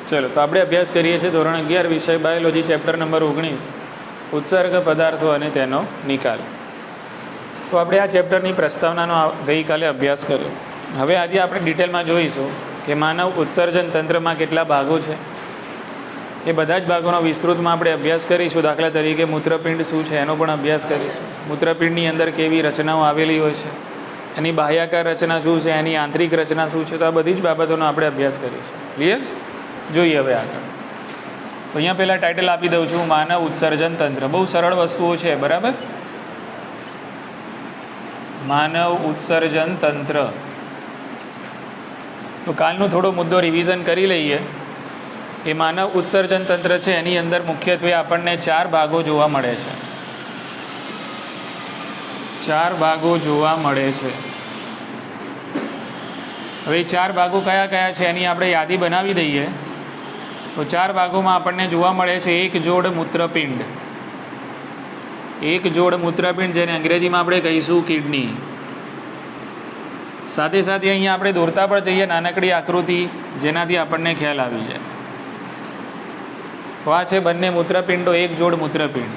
ચલો તો આપણે અભ્યાસ કરીએ છીએ ધોરણ 11 વિષય બાયોલોજી ચેપ્ટર નંબર 19 ઉત્સર્ગ પદાર્થો અને તેનો નિકાલ. તો આપણે આ ચેપ્ટરની પ્રસ્તાવનાનો ગઈકાલે અભ્યાસ કર્યો. હવે આજે આપણે ડિટેલમાં જોઈશું કે માનવ ઉત્સર્જન તંત્રમાં કેટલા ભાગો છે. એ બધા જ ભાગોનો વિસ્તૃતમાં આપણે અભ્યાસ કરીશું. દાખલા તરીકે મૂત્રપિંડ શું છે એનો પણ અભ્યાસ કરીશું. મૂત્રપિંડની અંદર કેવી રચનાઓ આવેલી હોય છે, એની બાહ્યાકાર રચના શું છે, એની આંતરિક રચના શું છે, તો આ બધી જ બાબતોનો આપણે અભ્યાસ કરીશું. ક્લિયર? જોઈએ હવે આગળ. તો અહીંયા પહેલાં ટાઇટલ આપી દઉં છું, માનવ ઉત્સર્જન તંત્ર. બહુ સરળ વસ્તુઓ છે, બરાબર. માનવ ઉત્સર્જન તંત્ર. તો કાલનો થોડો મુદ્દો રિવિઝન કરી લઈએ. એ માનવ ઉત્સર્જન તંત્ર છે એની અંદર મુખ્યત્વે આપણને 4 ભાગો જોવા મળે છે. 4 ભાગો જોવા મળે છે. હવે 4 ભાગો કયા કયા છે એની આપણે યાદી બનાવી દઈએ. તો 4 ભાગોમાં આપણને જોવા મળે છે એક જોડ મૂત્રપિંડ. એક જોડ મૂત્રપિંડ, જેને અંગ્રેજીમાં આપણે કહીશું કિડની. સાથે સાથે અહીંયા આપણે દોરતા પણ જઈએ નાનકડી આકૃતિ, જેનાથી આપણને ખ્યાલ આવી જાય. તો આ છે બંને મૂત્રપિંડો, એક જોડ મૂત્રપિંડ.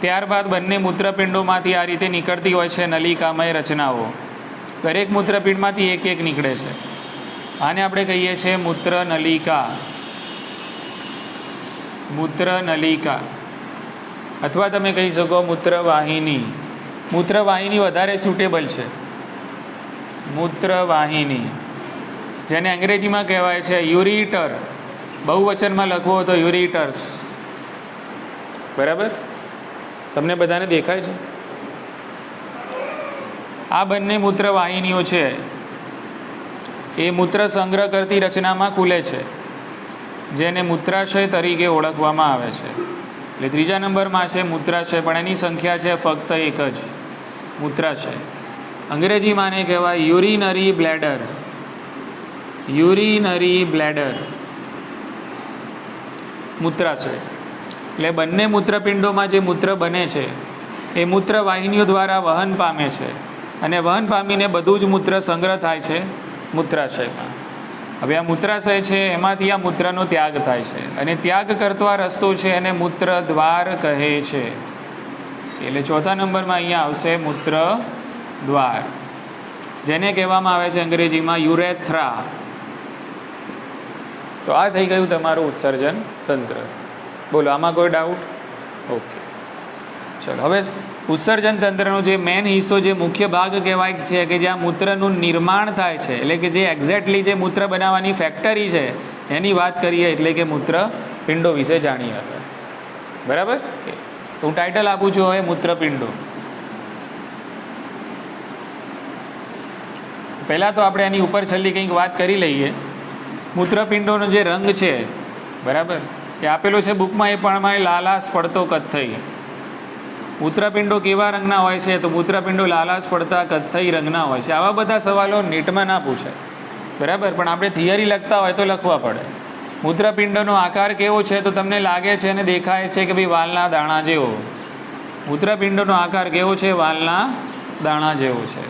ત્યારબાદ બંને મૂત્રપિંડોમાંથી આ રીતે નીકળતી હોય છે નલિકામય રચનાઓ. દરેક મૂત્રપિંડમાંથી એક એક નીકળે છે. આને આપણે કહીએ છીએ મૂત્રનલિકા. મૂત્રનલિકા અથવા તમે કહી શકો મૂત્રવાહિની. મૂત્રવાહિની વધારે સુટેબલ છે. મૂત્રવાહિની, જેને અંગ્રેજીમાં કહેવાય છે યુરીટર. બહુવચનમાં લખવો તો યુરીટર્સ. બરાબર? તમને બધાને દેખાય છે? આ બંને મૂત્રવાહિનીઓ છે એ મૂત્ર સંગ્રહ કરતી રચનામાં ખુલે છે, જેને મૂત્રાશય તરીકે ઓળખવામાં આવે છે. એટલે ત્રીજા નંબરમાં છે મૂત્રાશય, પણ એની સંખ્યા છે ફક્ત એક જ, મૂત્રાશય. અંગ્રેજીમાં આને કહેવાય યુરિનરી બ્લેડર. યુરિનરી બ્લેડર, મૂત્રાશય. એટલે બંને મૂત્રપિંડોમાં જે મૂત્ર બને છે એ મૂત્રવાહિનીઓ દ્વારા વહન પામે છે, અને વહન પામીને બધું જ મૂત્ર સંગ્રહ થાય છે મૂત્રાશયમાં. હવે આ મૂત્રાશય છે એમાંથી આ મૂત્રનો ત્યાગ થાય છે, અને ત્યાગ કરતો આ રસ્તો છે એને મૂત્ર દ્વાર કહે છે. એટલે ચોથા નંબરમાં અહીંયા આવશે મૂત્ર દ્વાર, જેને કહેવામાં આવે છે અંગ્રેજીમાં યુરેથ્રા. તો આ થઈ ગયું તમારું ઉત્સર્જન તંત્ર. બોલો, આમાં કોઈ ડાઉટ? ઓકે, ચલો. હવે ઉત્સર્જન તંત્રનો જે મેઇન હિસ્સો, જે મુખ્ય ભાગ કહેવાય છે કે જ્યાં મૂત્રનું નિર્માણ થાય છે, એટલે કે જે એક્ઝેક્ટલી જે મૂત્ર બનાવવાની ફેક્ટરી છે એની વાત કરીએ, એટલે કે મૂત્રપિંડો વિશે જાણીએ હવે. બરાબર? તો હું ટાઇટલ આપું છું હવે મૂત્રપિંડો. પહેલાં તો આપણે એની ઉપર છેલ્લી કંઈક વાત કરી લઈએ. મૂત્રપિંડોનો જે રંગ છે, બરાબર, એ આપેલો છે બુકમાં, એ પણ લાલાશ પડતો કથ્થઈ. મૂત્રપિંડો કેવા રંગના હોય છે? તો મૂત્રપિંડો લાલાશ પડતા કથ્થઈ રંગના હોય છે. આવા બધા સવાલો નીટમાં ના પૂછે, બરાબર, પણ આપણે થિયરી લખતા હોય તો લખવા પડે. મૂત્રપિંડનો આકાર કેવો છે? તો તમને લાગે છે અને દેખાય છે કે ભાઈ વાલના દાણા જેવો. મૂત્રપિંડનો આકાર કેવો છે? વાલના દાણા જેવો છે.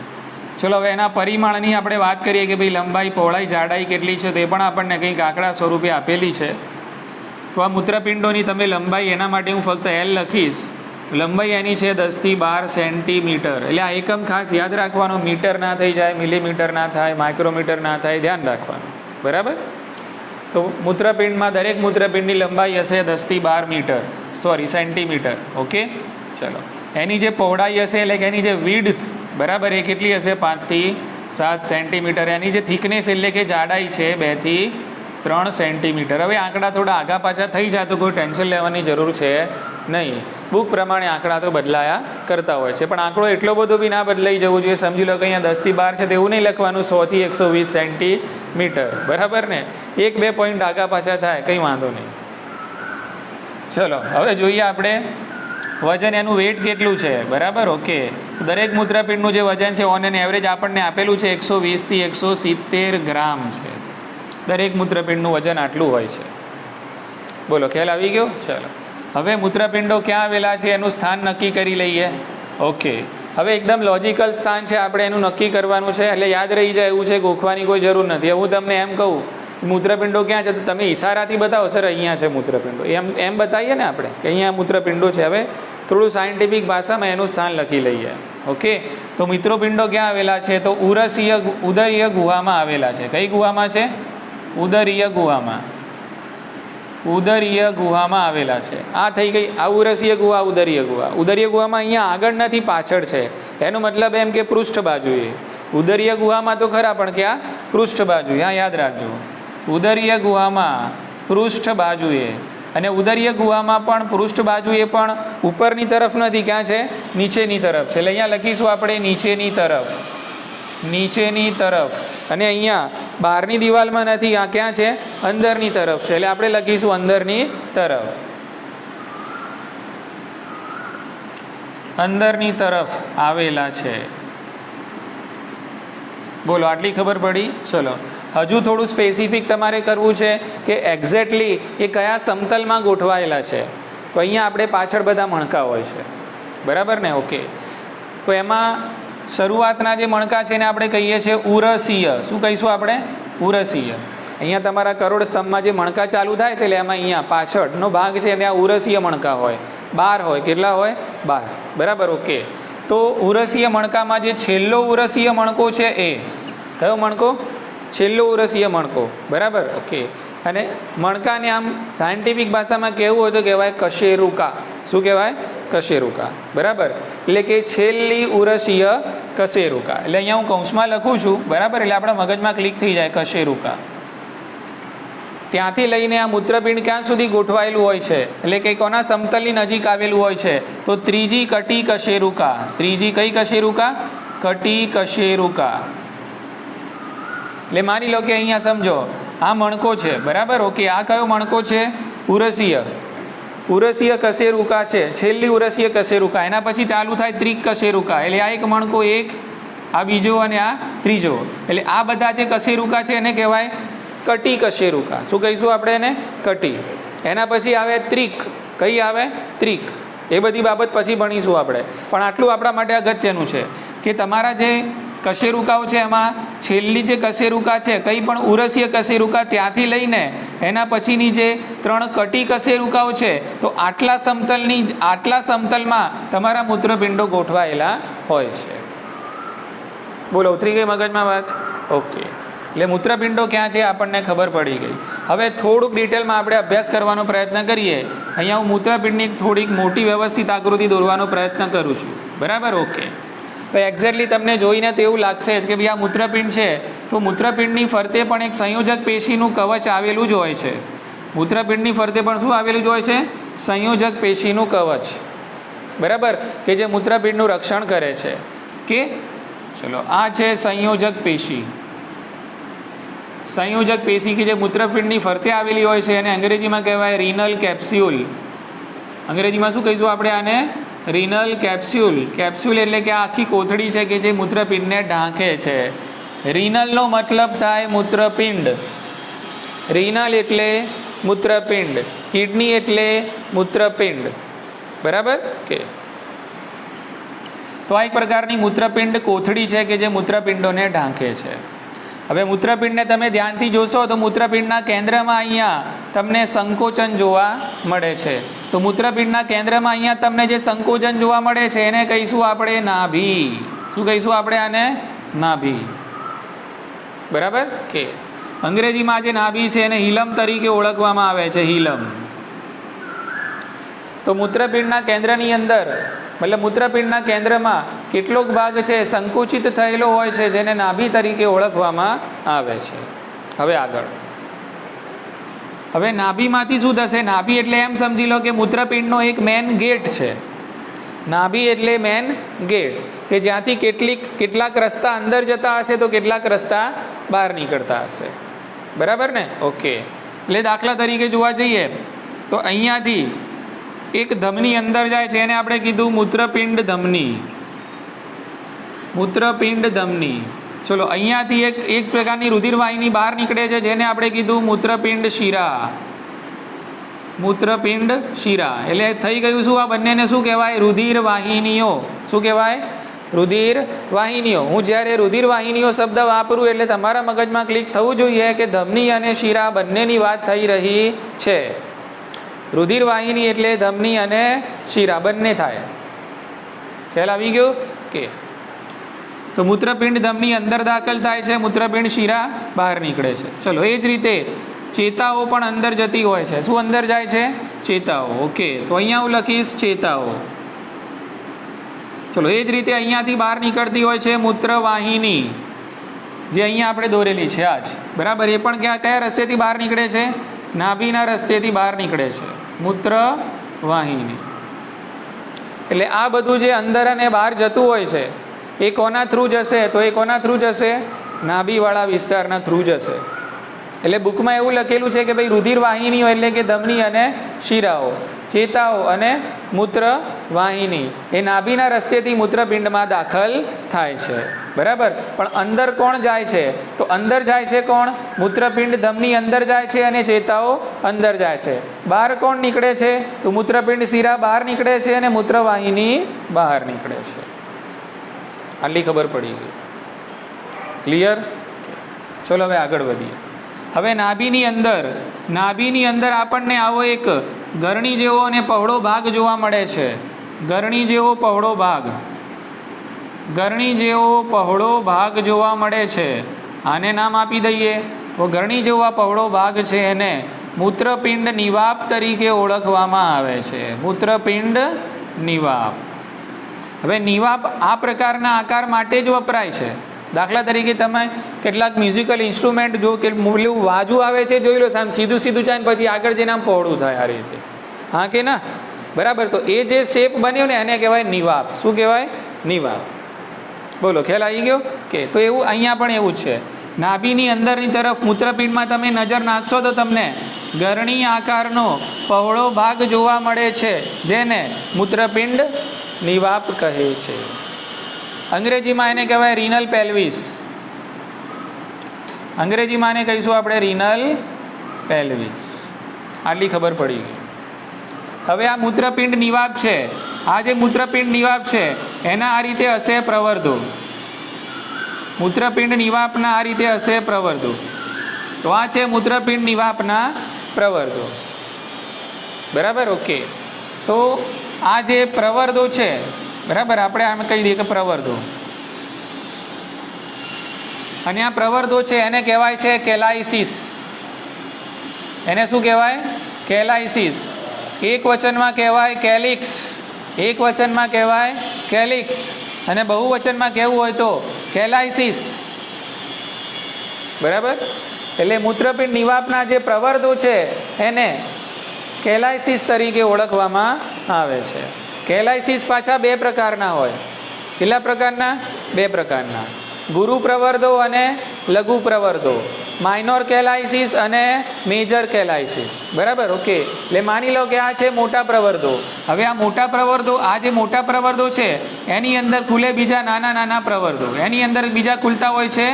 ચલો, હવે એના પરિમાણની આપણે વાત કરીએ કે ભાઈ લંબાઈ, પહોળાઈ, જાડાઈ કેટલી છે, તે પણ આપણને કંઈક આંકડા સ્વરૂપે આપેલી છે. તો આ મૂત્રપિંડોની તમે લંબાઈ, એના માટે હું ફક્ત L લખીશ. લંબાઈ એની છે 10 થી 12 સેન્ટીમીટર. એટલે આ એકમ ખાસ યાદ રાખવાનો, મીટર ના થઈ જાય, મિલીમીટર ના થાય, માઇક્રોમીટર ના થાય, ધ્યાન રાખવાનું. બરાબર? તો મૂત્રપિંડમાં દરેક મૂત્રપિંડની લંબાઈ હશે 10 થી 12 મીટર, સેન્ટીમીટર. ઓકે, ચલો. એની જે પહોળાઈ હશે, એટલે કે એની જે વિડ્થ, બરાબર, એ કેટલી હશે? 5 થી 7 સેન્ટીમીટર. એની જે થિકનેસ, એટલે કે જાડાઈ છે 2 થી 3 સેન્ટીમીટર. હવે આંકડા થોડા આગા પાછા થઈ જાય તો કોઈ ટેન્શન લેવાની જરૂર છે નહીં. બુક પ્રમાણે આંકડા તો બદલાયા કરતા હોય છે, પણ આંકડો એટલો બધો બી ના બદલાઈ જવું જોઈએ. સમજી લો કે અહીંયા 10 થી 12 છે તો એવું નહીં લખવાનું 100 થી 120 સેન્ટીમીટર. બરાબર ને? 1-2 પોઈન્ટ આગા પાછા થાય, કંઈ વાંધો નહીં. ચલો, હવે જોઈએ આપણે વજન, એનું વેઇટ કેટલું છે. બરાબર? ઓકે. દરેક મૂત્રપિંડનું જે વજન છે ઓન એન એવરેજ આપણને આપેલું છે 120 થી 170 ગ્રામ છે. દરેક મૂત્રપિંડનું વજન આટલું હોય છે. બોલો, ખ્યાલ આવી ગયો? ચલો, હવે મૂત્રપિંડો ક્યાં આવેલા છે એનું સ્થાન નક્કી કરી લઈએ. ઓકે, હવે એકદમ લોજિકલ સ્થાન છે, આપણે એનું નક્કી કરવાનું છે. એટલે યાદ રહી જાય એવું છે, ગોખવાની કોઈ જરૂર નથી. હું તમને એમ કહું મૂત્રપિંડો ક્યાં છે? તો તમે ઈશારાથી બતાવો સર અહીંયા છે મૂત્રપિંડો, એમ બતાવીએ ને આપણે કે અહીંયા મૂત્રપિંડો છે. હવે થોડું સાયન્ટિફિક ભાષામાં એનું સ્થાન લખી લઈએ. ઓકે, તો મૂત્રપિંડો ક્યાં આવેલા છે? તો ઉદરીય ગુહામાં આવેલા છે. કઈ ગુહામાં છે? ઉદરીય ગુહામાં. ઉદરીય ગુહામાં આવેલા છે. આ થઈ ગઈ આ ઉરસીય ગુહા, ઉદરીય ગુહા. ઉદરીય ગુહામાં અહીંયા આગળ નથી, પાછળ છે. એનો મતલબ એમ કે પૃષ્ઠ બાજુએ. ઉદરીય ગુહામાં તો ખરા, પણ ક્યાં? પૃષ્ઠ બાજુ. હા, યાદ રાખજો, ઉદરીય ગુહામાં પૃષ્ઠ બાજુએ. અને ઉદરીય ગુહામાં પણ પૃષ્ઠ બાજુએ પણ ઉપરની તરફ નથી, ક્યાં છે? નીચેની તરફ છે. એટલે અહીંયા લખીશું આપણે નીચેની તરફ, નીચેની તરફ. અને અહીંયા બહારની દિવાલમાં નથી, આ ક્યાં છે? અંદરની તરફ છે. એટલે આપણે લખીશું અંદરની તરફ, અંદરની તરફ આવેલા છે. બોલો, આટલી ખબર પડી? ચલો, હજુ થોડું સ્પેસિફિક તમારે કરવું છે કે એક્ઝેક્ટલી એ કયા સમતલમાં ગોઠવાયેલા છે. તો અહીંયા આપણે પાછળ બધા મણકા હોય છે, બરાબર ને? ઓકે, તો એમાં શરૂઆતના જે મણકા છે એને આપણે કહીએ છીએ ઉરસીય. શું કહીશું આપણે? ઉરસીય. અહીંયા તમારા કરોડ સ્તંભમાં જે મણકા ચાલુ થાય છે, એટલે એમાં અહીંયા પાછળનો ભાગ છે ત્યાં ઉરસીય મણકા હોય. 12 હોય. કેટલા હોય? 12. બરાબર, ઓકે. તો ઉરસીય મણકામાં જે છેલ્લો ઉરસીય મણકો છે એ કયો મણકો? છેલ્લો ઉરસીય મણકો. બરાબર, ઓકે. અને મણકાને આમ સાયન્ટિફિક ભાષામાં કહેવું હોય તો કહેવાય કશેરુકા. શું કહેવાય? કશેરુકા. બરાબર, એટલે કે છેલ્લી ઉરસીય કશેરુકા. એટલે અહીંયા હું કૌંસમાં લખું છું, બરાબર, એટલે આપણા મગજમાં ક્લિક થઈ જાય કશેરુકા. ત્યાંથી લઈને આ મૂત્રપિંડ ક્યાં સુધી ગોઠવાયેલું હોય છે? એટલે કે કોના સમતલની નજીક આવેલું હોય છે? તો ત્રીજી કટી કશેરુકા. ત્રીજી કઈ કશેરુકા? કટી કશેરુકા. એટલે માની લો કે અહીંયા સમજો આ મણકો છે, બરાબર, ઓકે. આ કયો મણકો છે? ઉરસીય. ઉરસીય કશેરુકા છે, છેલ્લી ઉરસીય કશેરુકા. એના પછી ચાલુ થાય ત્રિક કશેરુકા. એટલે આ એક મણકો, એક આ બીજો અને આ ત્રીજો. એટલે આ બધા જે કશેરુકા છે એને કહેવાય કટી કશેરુકા. શું કહીશું આપણે એને? કટી. એના પછી આવે ત્રિક. કઈ આવે? ત્રિક. એ બધી બાબત પછી ભણીશું આપણે, પણ આટલું આપણા માટે અગત્યનું છે કે તમારા જે કશેરુકાઓ છે એમાં છેલ્લી જે કશેરુકા છે, કંઈ પણ ઉરસીય કશેરુકા, ત્યાંથી લઈને એના પછીની જે 3 કટી કશેરુકાઓ છે, તો આટલા સમતલમાં તમારા મૂત્રપિંડો ગોઠવાયેલા હોય છે. બોલો, ઉતરી ગઈ મગજમાં વાત? ઓકે, એટલે મૂત્રપિંડો ક્યાં છે આપણને ખબર પડી ગઈ. હવે થોડુંક ડિટેલમાં આપણે અભ્યાસ કરવાનો પ્રયત્ન કરીએ. અહીંયા હું મૂત્રપિંડની થોડીક મોટી વ્યવસ્થિત આકૃતિ દોરવાનો પ્રયત્ન કરું છું, બરાબર, ઓકે. તો એક્ઝેક્ટલી તમને જોઈને તો એવું લાગશે જ કે ભાઈ આ મૂત્રપિંડ છે, તો મૂત્રપિંડની ફરતે પણ એક સંયોજક પેશીનું કવચ આવેલું જ હોય છે. મૂત્રપિંડની ફરતે પણ શું આવેલું જ હોય છે? સંયોજક પેશીનું કવચ, બરાબર, કે જે મૂત્રપિંડનું રક્ષણ કરે છે. કે ચલો, આ છે સંયોજક પેશી. સંયોજક પેશી કે જે મૂત્રપિંડની ફરતે આવેલી હોય છે એને અંગ્રેજીમાં કહેવાય રીનલ કેપ્સ્યુલ. અંગ્રેજીમાં શું કહીશું આપણે આને? રીનલ કેપ્સ્યુલ. કેપ્સ્યુલ એટલે કે આ આખી કોથળી છે કે જે મૂત્રપિંડને ઢાંકે છે. રીનલનો મતલબ થાય મૂત્રપિંડ. રીનલ એટલે મૂત્રપિંડ, કિડની એટલે મૂત્રપિંડ, બરાબર, કે તો આ એક પ્રકારની મૂત્રપિંડ કોથળી છે કે જે મૂત્રપિંડોને ઢાંકે છે. હવે મૂત્રપિંડને તમે ધ્યાનથી જોશો તો મૂત્રપિંડના કેન્દ્રમાં અહીંયા તમને સંકોચન જોવા મળે છે. તો મૂત્રપિંડના કેન્દ્રમાં અહીંયા તમને જે સંકોચન જોવા મળે છે એને કહીશું આપણે નાભી. શું કહીશું આપણે આને? નાભી, બરાબર, કે અંગ્રેજીમાં જે નાભી છે એને હિલમ તરીકે ઓળખવામાં આવે છે. હિલમ. તો મૂત્રપિંડના કેન્દ્રની અંદર, મતલબ મૂત્રપિંડના કેન્દ્રમાં કેટલોક ભાગ છે સંકુચિત થયેલો હોય છે જેને નાભી તરીકે ઓળખવામાં આવે છે. હવે આગળ, હવે નાભીમાંથી શું થશે? નાભી એટલે એમ સમજી લો કે મૂત્રપિંડનો એક મેન ગેટ છે. નાભી એટલે મેન ગેટ કે જ્યાંથી કેટલાક રસ્તા અંદર જતા હશે તો કેટલાક રસ્તા બહાર નીકળતા હશે, બરાબર ને? ઓકે, એટલે દાખલા તરીકે જોવા જઈએ તો અહીંયાથી એક ધમની અંદર જાય છે એને આપણે કીધું મૂત્રપિંડ ધમની. મૂત્રપિંડ ધમની. ચલો, અહીંયાથી એક પ્રકારની રુધિરવાહિની બહાર નીકળે છે જેને આપણે કીધું મૂત્રપિંડ શિરા. મૂત્રપિંડ શિરા એટલે થઈ ગયું શું? આ બંનેને શું કહેવાય? રુધિરવાહિનીઓ. શું કહેવાય? રુધિર વાહિનીઓ. હું જ્યારે રુધિર વાહિનીઓ શબ્દ વાપરું એટલે તમારા મગજમાં ક્લિક થવું જોઈએ કે ધમની અને શિરા બંનેની વાત થઈ રહી છે. રુધિર વાહિની એટલે ધમની અને શિરા બંને થાય. ખ્યાલ આવી ગયો કે તો મૂત્રપિંડ ધમની અંદર દાખલ થાય છે, મૂત્રપિંડ શિરા બહાર નીકળે છે. ચલો એ જ રીતે ચેતાઓ પણ અંદર જતી હોય છે. શું અંદર જાય છે? ચેતાઓ. ઓકે, તો અહીંયા હું લખીશ ચેતાઓ. ચલો એ જ રીતે અહીંયાથી બહાર નીકળતી હોય છે મૂત્રવાહિની, જે અહીંયા આપણે દોરેલી છે આજ, બરાબર. એ પણ કયા રસ્તેથી બહાર નીકળે છે? નાભીના રસ્તેથી બહાર નીકળે છે મૂત્રવાહિની. એટલે આ બધું જે અંદર અને બહાર જતું હોય છે એ કોના થ્રુ જશે? તો એ કોના થ્રુ જશે? નાભીવાળા વિસ્તારના થ્રુ જશે. એટલે બુકમાં એવું લખેલું છે કે ભાઈ રુધિર વાહિનીઓ એટલે કે ધમની અને શિરાઓ, ચેતાઓ અને મૂત્ર વાહિની એ નાભીના રસ્તેથી મૂત્રપિંડમાં દાખલ થાય છે, બરાબર. પણ અંદર કોણ જાય છે? તો અંદર જાય છે કોણ? મૂત્રપિંડ ધમની અંદર જાય છે અને ચેતાઓ અંદર જાય છે. બહાર કોણ નીકળે છે? તો મૂત્રપિંડ શિરા બહાર નીકળે છે અને મૂત્રવાહિની બહાર નીકળે છે. આટલી ખબર પડી ગઈ. ક્લિયર? ચલો હવે આગળ વધીએ. હવે નાભીની અંદર આપણને આવો એક ગરણી જેવો અને પહોળો ભાગ જોવા મળે છે. ગરણી જેવો પહોળો ભાગ જોવા મળે છે. આને નામ આપી દઈએ. તો ગરણી જેવો આ પહોળો ભાગ છે એને મૂત્રપિંડ નિવાપ તરીકે ઓળખવામાં આવે છે. મૂત્રપિંડ નિવાપ. હવે નિવાપ આ પ્રકારના આકાર માટે જ વપરાય છે. દાખલા તરીકે તમે કેટલાક મ્યુઝિકલ ઇન્સ્ટ્રુમેન્ટ જો કે પેલું વાજુ આવે છે જોઈ લો, આમ સીધું જાય ને પછી આગળ જઈને આમ પહોળું થાય આ રીતે, હા કે ના? બરાબર. તો એ જે શેપ બન્યો ને એને કહેવાય નિવાપ. શું કહેવાય? નિવાપ. બોલો, ખ્યાલ આવી ગયો કે? તો એવું અહીંયા પણ એવું જ છે. નાભીની અંદરની તરફ મૂત્રપિંડમાં તમે નજર નાખશો તો તમને ગરણી આકારનો પહોળો ભાગ જોવા મળે છે, જેને મૂત્રપિંડ નિવાપ કહે છે. અંગ્રેજીમાં એને કહેવાય રીનલ પેલ્વિસ. અંગ્રેજીમાં એને કહીશું આપણે રીનલ પેલ્વિસ. આટલી ખબર પડી ગઈ. હવે આ મૂત્રપિંડ નિવાપ છે, આ જે મૂત્રપિંડ નિવાપ છે એના આ રીતે હશે પ્રવર્ધો. મૂત્રપિંડ નિવાપના આ રીતે હશે પ્રવર્ધો. તો આ છે મૂત્રપિંડ નિવાપના પ્રવર્ધો, બરાબર. ઓકે, તો આ જે પ્રવર્ધો છે, બરાબર, આપણે આમ કહી દઈએ કે પ્રવર્ધો, અને આ પ્રવર્ધો છે એને કહેવાય છે કેલાઇસિસ. એને શું કહેવાય? કેલાઇસિસ. એક વચનમાં કહેવાય કેલિક્સ, એક વચનમાં કહેવાય કેલિક્સ, અને બહુવચનમાં કહેવું હોય તો કેલાઇસિસ, બરાબર. એટલે મૂત્રપિંડ નિવાપના જે પ્રવર્ધો છે એને કેલાઇસિસ તરીકે ઓળખવામાં આવે છે. કેલાઇસિસ પાછા બે પ્રકારના હોય. કેટલા પ્રકારના? બે પ્રકારના. ગુરુ પ્રવર્ધો અને લઘુ પ્રવર્ધો. માઇનોર કેલાઇસિસ અને મેજર કેલાઇસિસ, બરાબર. ઓકે, એટલે માની લો કે આ છે મોટા પ્રવર્ધો. હવે આ મોટા પ્રવર્ધો, આ જે મોટા પ્રવર્ધો છે એની અંદર ખુલે બીજા નાના નાના પ્રવર્ધો, એની અંદર બીજા ખુલતા હોય છે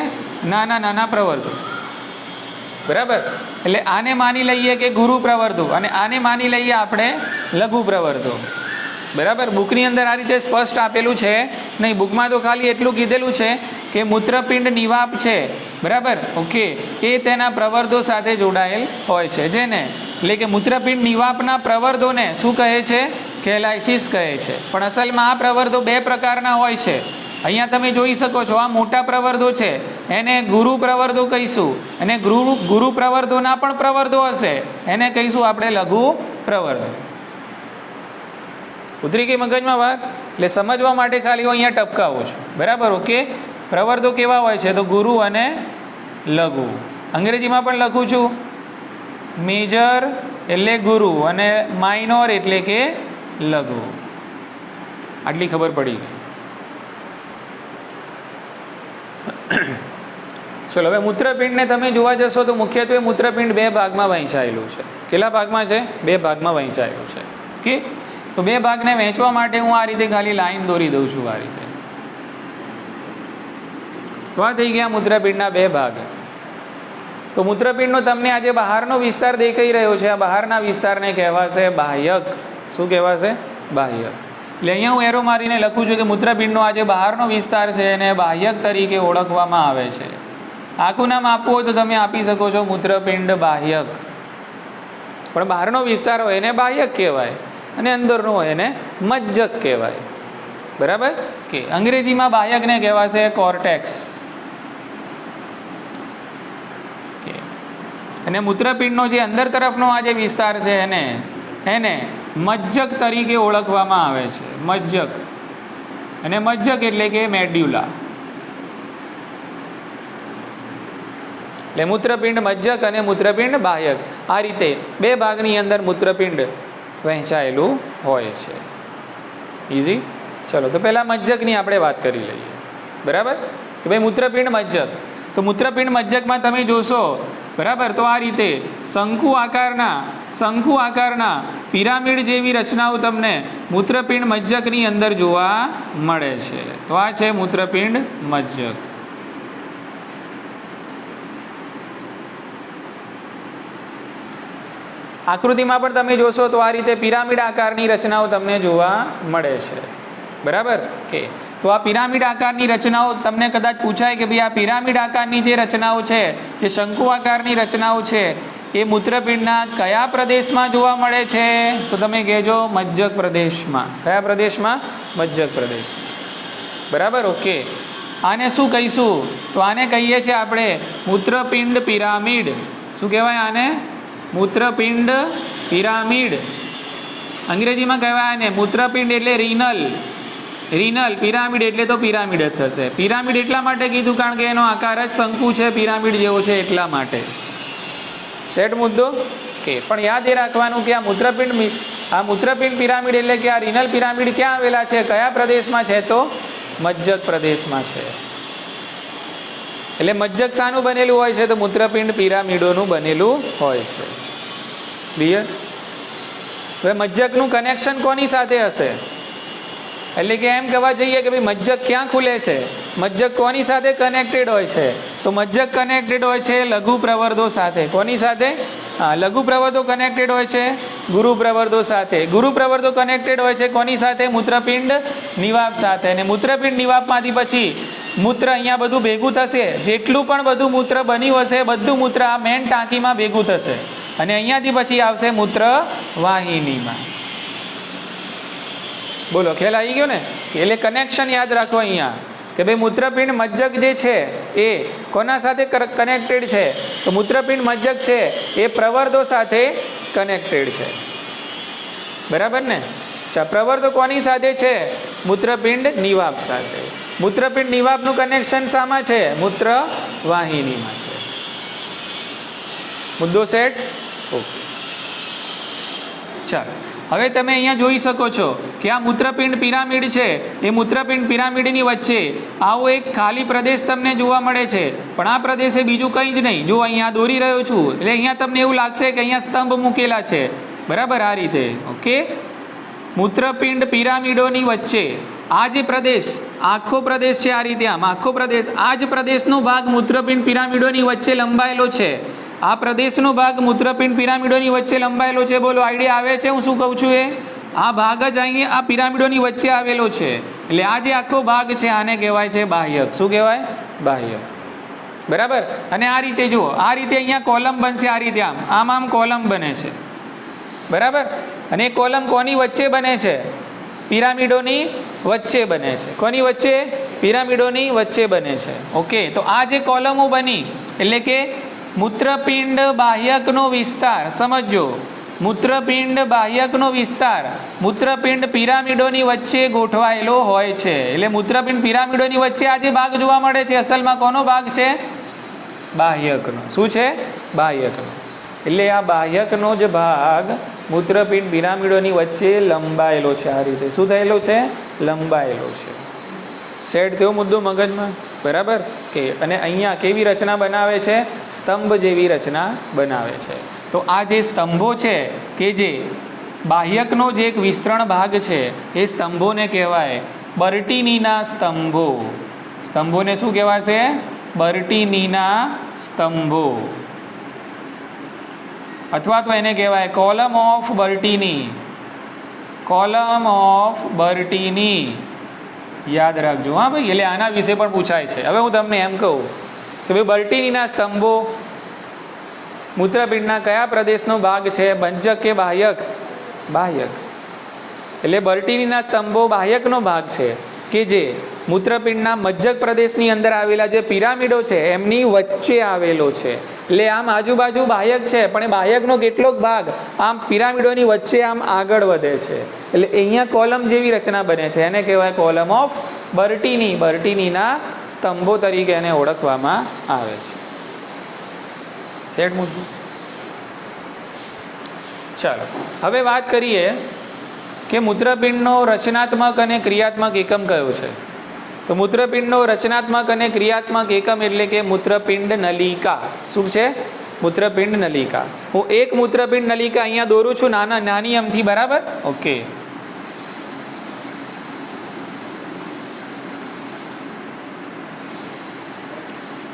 નાના નાના પ્રવર્ધો, બરાબર. એટલે આને માની લઈએ કે ગુરુ પ્રવર્ધો અને આને માની લઈએ આપણે લઘુ પ્રવર્ધો, બરાબર. બુકની અંદર આ રીતે સ્પષ્ટ આપેલું છે નહીં. બુકમાં તો ખાલી એટલું કીધેલું છે કે મૂત્રપિંડ નિવાપ છે, બરાબર. ઓકે, એ તેના પ્રવર્ધો સાથે જોડાયેલ હોય છે, જેને એટલે કે મૂત્રપિંડ નિવાપના પ્રવર્ધોને શું કહે છે? કેલાઇસિસ કહે છે. પણ અસલમાં આ પ્રવર્ધો બે પ્રકારના હોય છે. અહીંયા તમે જોઈ શકો છો આ મોટા પ્રવર્ધો છે એને ગુરુ પ્રવર્ધો કહીશું, અને ગુરુ પ્રવર્ધોના પણ પ્રવર્ધો હશે એને કહીશું આપણે લઘુ પ્રવર્ધો. ઉતરી ગઈ મગજમાં વાત? એટલે સમજવા માટે ખાલી હું અહીંયા ટપકાવું છું, બરાબર. ઓકે, પ્રવર્ધો કેવા હોય છે? તો ગુરુ અને લઘુ. અંગ્રેજીમાં પણ લખું છું મેજર એટલે ગુરુ અને માઇનોર એટલે કે લઘુ. આટલી ખબર પડી ગઈ. ચલો, હવે મૂત્રપિંડને તમે જોવા જશો તો મુખ્યત્વે મૂત્રપિંડ બે ભાગમાં વહેંચાયેલું છે. કેટલા ભાગમાં છે? બે ભાગમાં વહેંચાયેલું છે. ઓકે, તો બે ભાગને વહેંચવા માટે હું આ રીતે ખાલી લાઈન દોરી દઉં છું, આ રીતે. તો આ થઈ ગયા મૂત્રપિંડના બે ભાગ. તો મૂત્રપિંડનો તમને આજે બહારનો વિસ્તાર દેખાઈ રહ્યો છે, આ બહારના વિસ્તારને કહેવાશે બાહ્યક. શું કહેવાશે? બાહ્યક. એટલે અહીંયા હું એરો મારીને લખું છું કે મૂત્રપિંડનો આ જે બહારનો વિસ્તાર છે એને બાહ્યક તરીકે ઓળખવામાં આવે છે. આખું નામ આપવું હોય તો તમે આપી શકો છો મૂત્રપિંડ બાહ્યક, પણ બહારનો વિસ્તાર હોય એને બાહ્યક કહેવાય અને અંદરનો હોય એને મજ્જક કહેવાય. બરાબર કે અંગ્રેજીમાં બાહ્યકને કહેવાશે કોર્ટેક્સ. અને મૂત્રપિંડનો જે અંદર તરફનો આ જે વિસ્તાર છે એને મજ્જક તરીકે ઓળખવામાં આવે છે. મજ્જક, અને મજ્જક એટલે કે મેડ્યુલા. એટલે મૂત્રપિંડ મજ્જક અને મૂત્રપિંડ બાહ્યક, આ રીતે બે ભાગની અંદર મૂત્રપિંડ વહેંચાયેલું હોય છે. ઇઝી. ચલો તો પહેલાં મજ્જકની આપણે વાત કરી લઈએ. બરાબર કે ભાઈ મૂત્રપિંડ મજ્જક. તો મૂત્રપિંડ મજ્જકમાં તમે જોશો, બરાબર, તો આ રીતે શંકુ આકારના પિરામિડ જેવી રચનાઓ તમને મૂત્રપિંડ મજ્જકની અંદર જોવા મળે છે. તો આ છે મૂત્રપિંડ મજ્જક. આકૃતિમાં પણ તમે જોશો તો આ રીતે પિરામિડ આકારની રચનાઓ તમને જોવા મળે છે. બરાબર કે તો આ પિરામિડ આકારની રચનાઓ તમને કદાચ પૂછાય કે ભાઈ આ પિરામિડ આકારની જે રચનાઓ છે, જે શંકુ આકારની રચનાઓ છે, એ મૂત્રપિંડના કયા પ્રદેશમાં જોવા મળે છે? તો તમે કહેજો મજ્જક પ્રદેશમાં. કયા પ્રદેશમાં? મજ્જક પ્રદેશમાં. બરાબર. ઓકે. આને શું કહીશું? તો આને કહીએ છીએ આપણે મૂત્રપિંડ પિરામિડ. શું કહેવાય આને? મૂત્રપિંડ પિરામિડ. અંગ્રેજીમાં કહેવાય આને મૂત્રપિંડ એટલે રિનલ, પિરામિડ એટલે તો પિરામિડ જ થશે. પિરામિડ એટલા માટે કીધું કારણ કે એનો આકાર જ શંકુ છે, પિરામિડ જેવો છે, એટલા માટે. સેટ મુદ્દો કે પણ યાદ એ રાખવાનું કે આ મૂત્રપિંડ પિરામિડ એટલે કે આ રિનલ પિરામિડ ક્યાં આવેલા છે, કયા પ્રદેશમાં છે? તો મજ્જક પ્રદેશમાં છે. એટલે મજ્જક શાનું બનેલું હોય છે? તો મૂત્રપિંડ પિરામિડોનું બનેલું હોય છે. ક્લિયર? હવે મજ્જકનું કનેક્શન કોની સાથે હશે? એટલે કે એમ કહેવા જઈએ કે ભાઈ મજ્જક ક્યાં ખુલે છે? મજ્જક કોની સાથે કનેક્ટેડ હોય છે? તો મજ્જક કનેક્ટેડ હોય છે લઘુ પ્રવર્ધો સાથે. કોની સાથે? હા, લઘુ પ્રવર્ધો કનેક્ટેડ હોય છે ગુરુ પ્રવર્ધો સાથે. ગુરુ પ્રવર્ધો કનેક્ટેડ હોય છે કોની સાથે? મૂત્રપિંડ નિવાપ સાથે. અને મૂત્રપિંડ નિવાપમાંથી પછી મૂત્ર અહીંયા બધું ભેગું થશે. જેટલું પણ બધું મૂત્ર બન્યું હશે બધું મૂત્ર આ મેન ટાંકીમાં ભેગું થશે અને અહીંયાથી પછી આવશે મૂત્ર વાહિનીમાં. બોલો, ખ્યાલ આવી ગયો ને? એટલે કનેક્શન યાદ રાખો અહીંયા કે ભાઈ મૂત્રપિંડ મજ્જક જે છે એ કોના સાથે કનેક્ટેડ છે? તો મૂત્રપિંડ મજ્જક છે એ પ્રવર્ધો સાથે કનેક્ટેડ છે. બરાબર ને? અચ્છા, પ્રવર્ધો કોની સાથે છે? મૂત્રપિંડ નિવાપ સાથે. મૂત્રપિંડ નિવાપનું કનેક્શન શામાં છે? મૂત્ર વાહિનીમાં છે. મુદ્દો સેટ? ઓકે. ચાલો, હવે તમે અહીંયા જોઈ શકો છો કે આ મૂત્રપિંડ પિરામિડ છે, એ મૂત્રપિંડ પિરામિડની વચ્ચે આવો એક ખાલી પ્રદેશ તમને જોવા મળે છે. પણ આ પ્રદેશે બીજું કંઈ જ નહીં. જો અહીંયા દોરી રહ્યો છું એટલે અહીંયા તમને એવું લાગશે કે અહીંયા સ્તંભ મૂકેલા છે. બરાબર? આ રીતે. ઓકે. મૂત્રપિંડ પિરામિડોની વચ્ચે આ જે પ્રદેશ, આખો પ્રદેશ છે આ રીતે, આમ આખો પ્રદેશ, આ જ પ્રદેશનો ભાગ મૂત્રપિંડ પિરામિડોની વચ્ચે લંબાયેલો છે. આ પ્રદેશનો ભાગ મૂત્રપિંડ પિરામિડોની વચ્ચે લંબાયેલો છે. બોલો, આઈડિયા આવે છે હું શું કહું છું? આ ભાગ જ અહીં આ પિરામિડોની વચ્ચે આવેલો છે. એટલે આ જે આખો ભાગ છે આને કહેવાય છે બાહ્યક. શું કહેવાય? બાહ્યક. બરાબર. અને આ રીતે જુઓ, આ રીતે અહીંયા કોલમ બનશે. આ રીતે આમ કોલમ બને છે. બરાબર. અને એ કોલમ કોની વચ્ચે બને છે? પિરામિડોની વચ્ચે બને છે. કોની વચ્ચે? પિરામિડોની વચ્ચે બને છે. ઓકે. તો આ જે કોલમો બની એટલે કે મૂત્રપિંડ બાહ્યકનો વિસ્તાર, સમજો, મૂત્રપિંડ બાહ્યકનો વિસ્તાર મૂત્રપિંડ પિરામિડોની વચ્ચે ગોઠવાયેલો હોય છે. એટલે મૂત્રપિંડ પિરામિડોની વચ્ચે આ જે ભાગ જોવા મળે છે અસલમાં કોનો ભાગ છે? બાહ્યકનો. શું છે? બાહ્યકનો. એટલે આ બાહ્યકનો જ ભાગ મૂત્રપિંડ પિરામિડોની વચ્ચે લંબાયેલો છે. આ રીતે શું થયેલો છે? લંબાયેલો છે. સેટ થયો મુદ્દો મગજમાં? બરાબર કે? અને અહીંયા કેવી રચના બનાવે છે? સ્તંભ જેવી રચના બનાવે છે. તો આ જે સ્તંભો છે કે જે બાહ્યકનો જે એક વિસ્તરણ ભાગ છે એ સ્તંભોને કહેવાય બર્ટીનીના સ્તંભો. સ્તંભોને શું કહેવાશે? બર્ટીનીના સ્તંભો, અથવા તો એને કહેવાય કોલમ ઓફ બર્ટીની. કોલમ ઓફ બર્ટીની, યાદ રાખજો હા ભાઈ, એટલે આના વિશે પણ પૂછાય છે. હવે હું તમને એમ કહું કે ભાઈ બર્ટીનીના સ્તંભો મૂત્રપિંડના કયા પ્રદેશનો ભાગ છે, ભંજક કે બાહ્યક? બાહ્યક. એટલે બર્ટીનીના સ્તંભો બાહ્યકનો ભાગ છે કે જે મૂત્રપિંડના મજ્જક પ્રદેશની અંદર આવેલા જે પિરામિડો છે એમની વચ્ચે આવેલો છે. એટલે આમ આજુબાજુ બાહ્યક છે, પણ એ બાહ્યકનો કેટલોક ભાગ આમ પિરામિડોની વચ્ચે આમ આગળ વધે છે. એટલે અહીંયા કોલમ જેવી રચના બને છે, એને કહેવાય કોલમ ઓફ બર્ટીની. બર્ટીનીના સ્તંભો તરીકે એને ઓળખવામાં આવે છે. સેટ મુદ્દો. ચાલો હવે વાત કરીએ કે મૂત્રપિંડનો રચનાત્મક અને ક્રિયાત્મક એકમ કયો છે. તો મૂત્રપિંડનો રચનાત્મક અને ક્રિયાત્મક એકમ એટલે કે મૂત્રપિંડ નલિકા. શું છે? મૂત્રપિંડ નલિકા. હું એક મૂત્રપિંડ નલિકા અહીંયા દોરું છું નાની અમથી, બરાબર? ઓકે.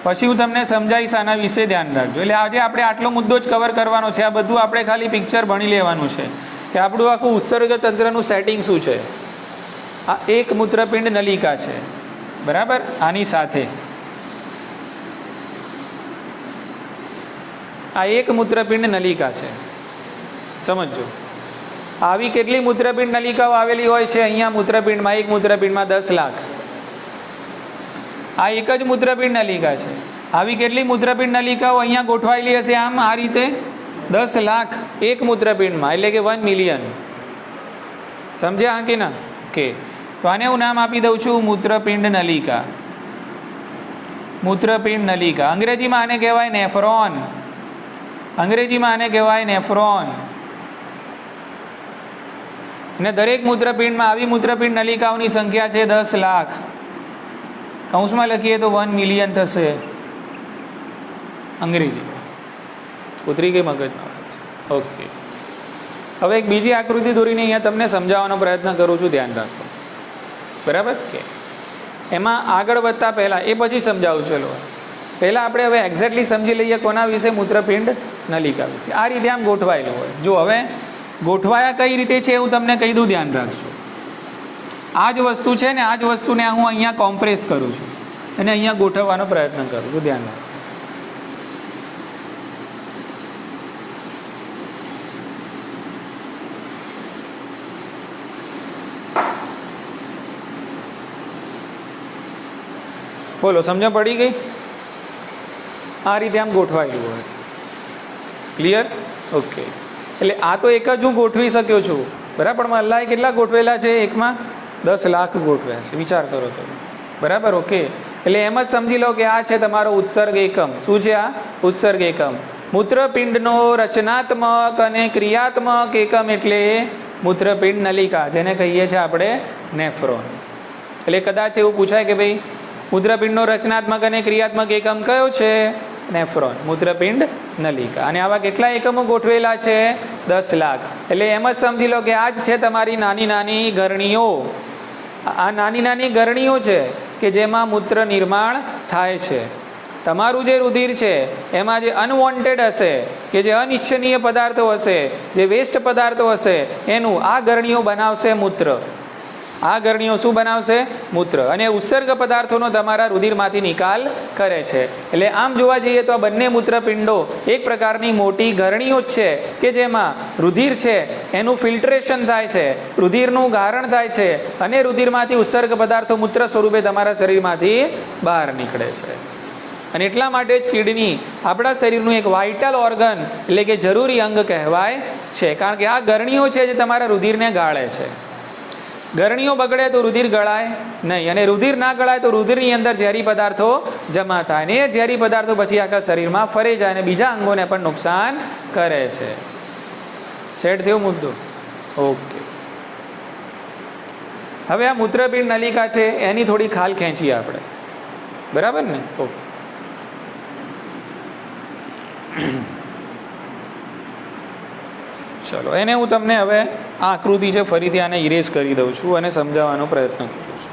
પછી હું તમને સમજાવીશ આના વિશે, ધ્યાન રાખજો. એટલે આજે આપણે આટલો મુદ્દો જ કવર કરવાનો છે. આ બધું આપણે ખાલી પિક્ચર ભણી લેવાનું છે કે આપણું આખું ઉત્સર્ગ તંત્રનું સેટિંગ શું છે. આ એક મૂત્રપિંડ નલિકા છે, બરાબર? આની સાથે આ એક મૂત્રપિંડ નલિકા છે, સમજો. આવી કેટલી મૂત્રપિંડ નલિકાઓ આવેલી હોય છે અહીંયા મૂત્રપિંડમાં? એક મૂત્રપિંડમાં 10 લાખ. આ એક જ મૂત્રપિંડ નલિકા છે. આવી કેટલી મૂત્રપિંડ નલિકાઓ અહીંયા ગોઠવાયેલી હશે આમ આ રીતે? 10 લાખ એક મૂત્રપિંડમાં, એટલે કે 1 મિલિયન. સમજ્યા હા કે ના? ઓકે. તો આને હું નામ આપી દઉં છું મૂત્રપિંડ નલિકા. મૂત્રપિંડ નલિકા. અંગ્રેજીમાં આને કહેવાય નેફ્રોન. અંગ્રેજીમાં આને કહેવાય નેફ્રોન. અને દરેક મૂત્રપિંડમાં આવી મૂત્રપિંડ નલિકાઓની સંખ્યા છે 10 લાખ. કૌંસમાં લખીએ તો 1 મિલિયન થશે અંગ્રેજીમાં. ઉતરી ગઈ મગજમાં વાત. ઓકે. હવે એક બીજી આકૃતિ દોરીને અહીંયા તમને સમજાવવાનો પ્રયત્ન કરું છું, ધ્યાન રાખો, બરાબર? કે એમાં આગળ વધતા પહેલાં એ પછી સમજાવું. ચલો પહેલાં આપણે હવે એક્ઝેક્ટલી સમજી લઈએ કોના વિશે? મૂત્રપિંડ નલિકા વિશે. આ રીતે આમ ગોઠવાયેલું હોય. જો હવે ગોઠવાયા કઈ રીતે છે એવું તમને કહી દઉં, ધ્યાન રાખજો. આ જ વસ્તુ છે ને, આ જ વસ્તુને હું અહીંયા કોમ્પ્રેસ કરું છું અને અહીંયા ગોઠવવાનો પ્રયત્ન કરું છું, ધ્યાન રાખજો. બોલો, સમજ પડી ગઈ? આ રીતે આમ ગોઠવાયેલું હોય. ક્લિયર? ઓકે. એટલે આ તો એક જ હું ગોઠવી શક્યો છું, બરાબર? પણ અલ્લાહે કેટલા ગોઠવેલા છે? એકમાં 10 લાખ ગોઠવ્યા છે. વિચાર કરો તો, બરાબર? ઓકે. એટલે એમ જ સમજી લો કે આ છે તમારો ઉત્સર્ગ એકમ. શું છે આ? ઉત્સર્ગ એકમ. મૂત્રપિંડનો રચનાત્મક અને ક્રિયાત્મક એકમ એટલે મૂત્રપિંડ નલિકા, જેને કહીએ છીએ આપણે નેફ્રોન. એટલે કદાચ એવું પૂછાય કે ભાઈ મૂત્રપિંડનો રચનાત્મક અને ક્રિયાત્મક એકમ કયો છે? નેફ્રોન, મૂત્રપિંડ નલિકા. અને આવા કેટલા એકમો ગોઠવેલા છે? 10 લાખ. એટલે એમ જ સમજી લો કે આ જ છે તમારી નાની નાની ગરણીઓ. આ નાની નાની ગરણીઓ છે કે જેમાં મૂત્ર નિર્માણ થાય છે. તમારું જે રુધિર છે એમાં જે અનવોન્ટેડ હશે, કે જે અનિચ્છનીય પદાર્થો હશે, જે વેસ્ટ પદાર્થો હશે, એનું આ ગરણીઓ બનાવશે મૂત્ર. આ ગરણીઓ શું બનાવશે? મૂત્ર. અને ઉત્સર્ગ પદાર્થોનો તમારા રુધિરમાંથી નિકાલ કરે છે. એટલે આમ જોવા જઈએ તો આ બંને મૂત્રપિંડો એક પ્રકારની મોટી ગરણીઓ જ છે કે જેમાં રુધિર છે એનું ફિલ્ટરેશન થાય છે, રુધિરનું ગારણ થાય છે અને રુધિરમાંથી ઉત્સર્ગ પદાર્થો મૂત્ર સ્વરૂપે તમારા શરીરમાંથી બહાર નીકળે છે. અને એટલા માટે જ કિડની આપણા શરીરનું એક વાઇટલ ઓર્ગન એટલે કે જરૂરી અંગ કહેવાય છે, કારણ કે આ ગરણીઓ છે જે તમારા રુધિરને ગાળે છે. ગરણીઓ બગડે તો રુધિર ગળાય નહીં, અને રુધિર ના ગળાય તો રુધિરની અંદર ઝેરી પદાર્થો જમા થાય, ને એ ઝેરી પદાર્થો પછી આખા શરીરમાં ફરી જાય અને બીજા અંગોને પણ નુકસાન કરે છે. સેટ થયો મુદ્દો? ઓકે. હવે આ મૂત્રપિંડ નલિકા છે એની થોડી ખાલ ખેંચીએ આપણે, બરાબર ને? ઓકે. ચલો એને હું તમને હવે આ આકૃતિ છે ફરીથી આને ઇરેઝ કરી દઉં છું અને સમજાવવાનો પ્રયત્ન કરું છું.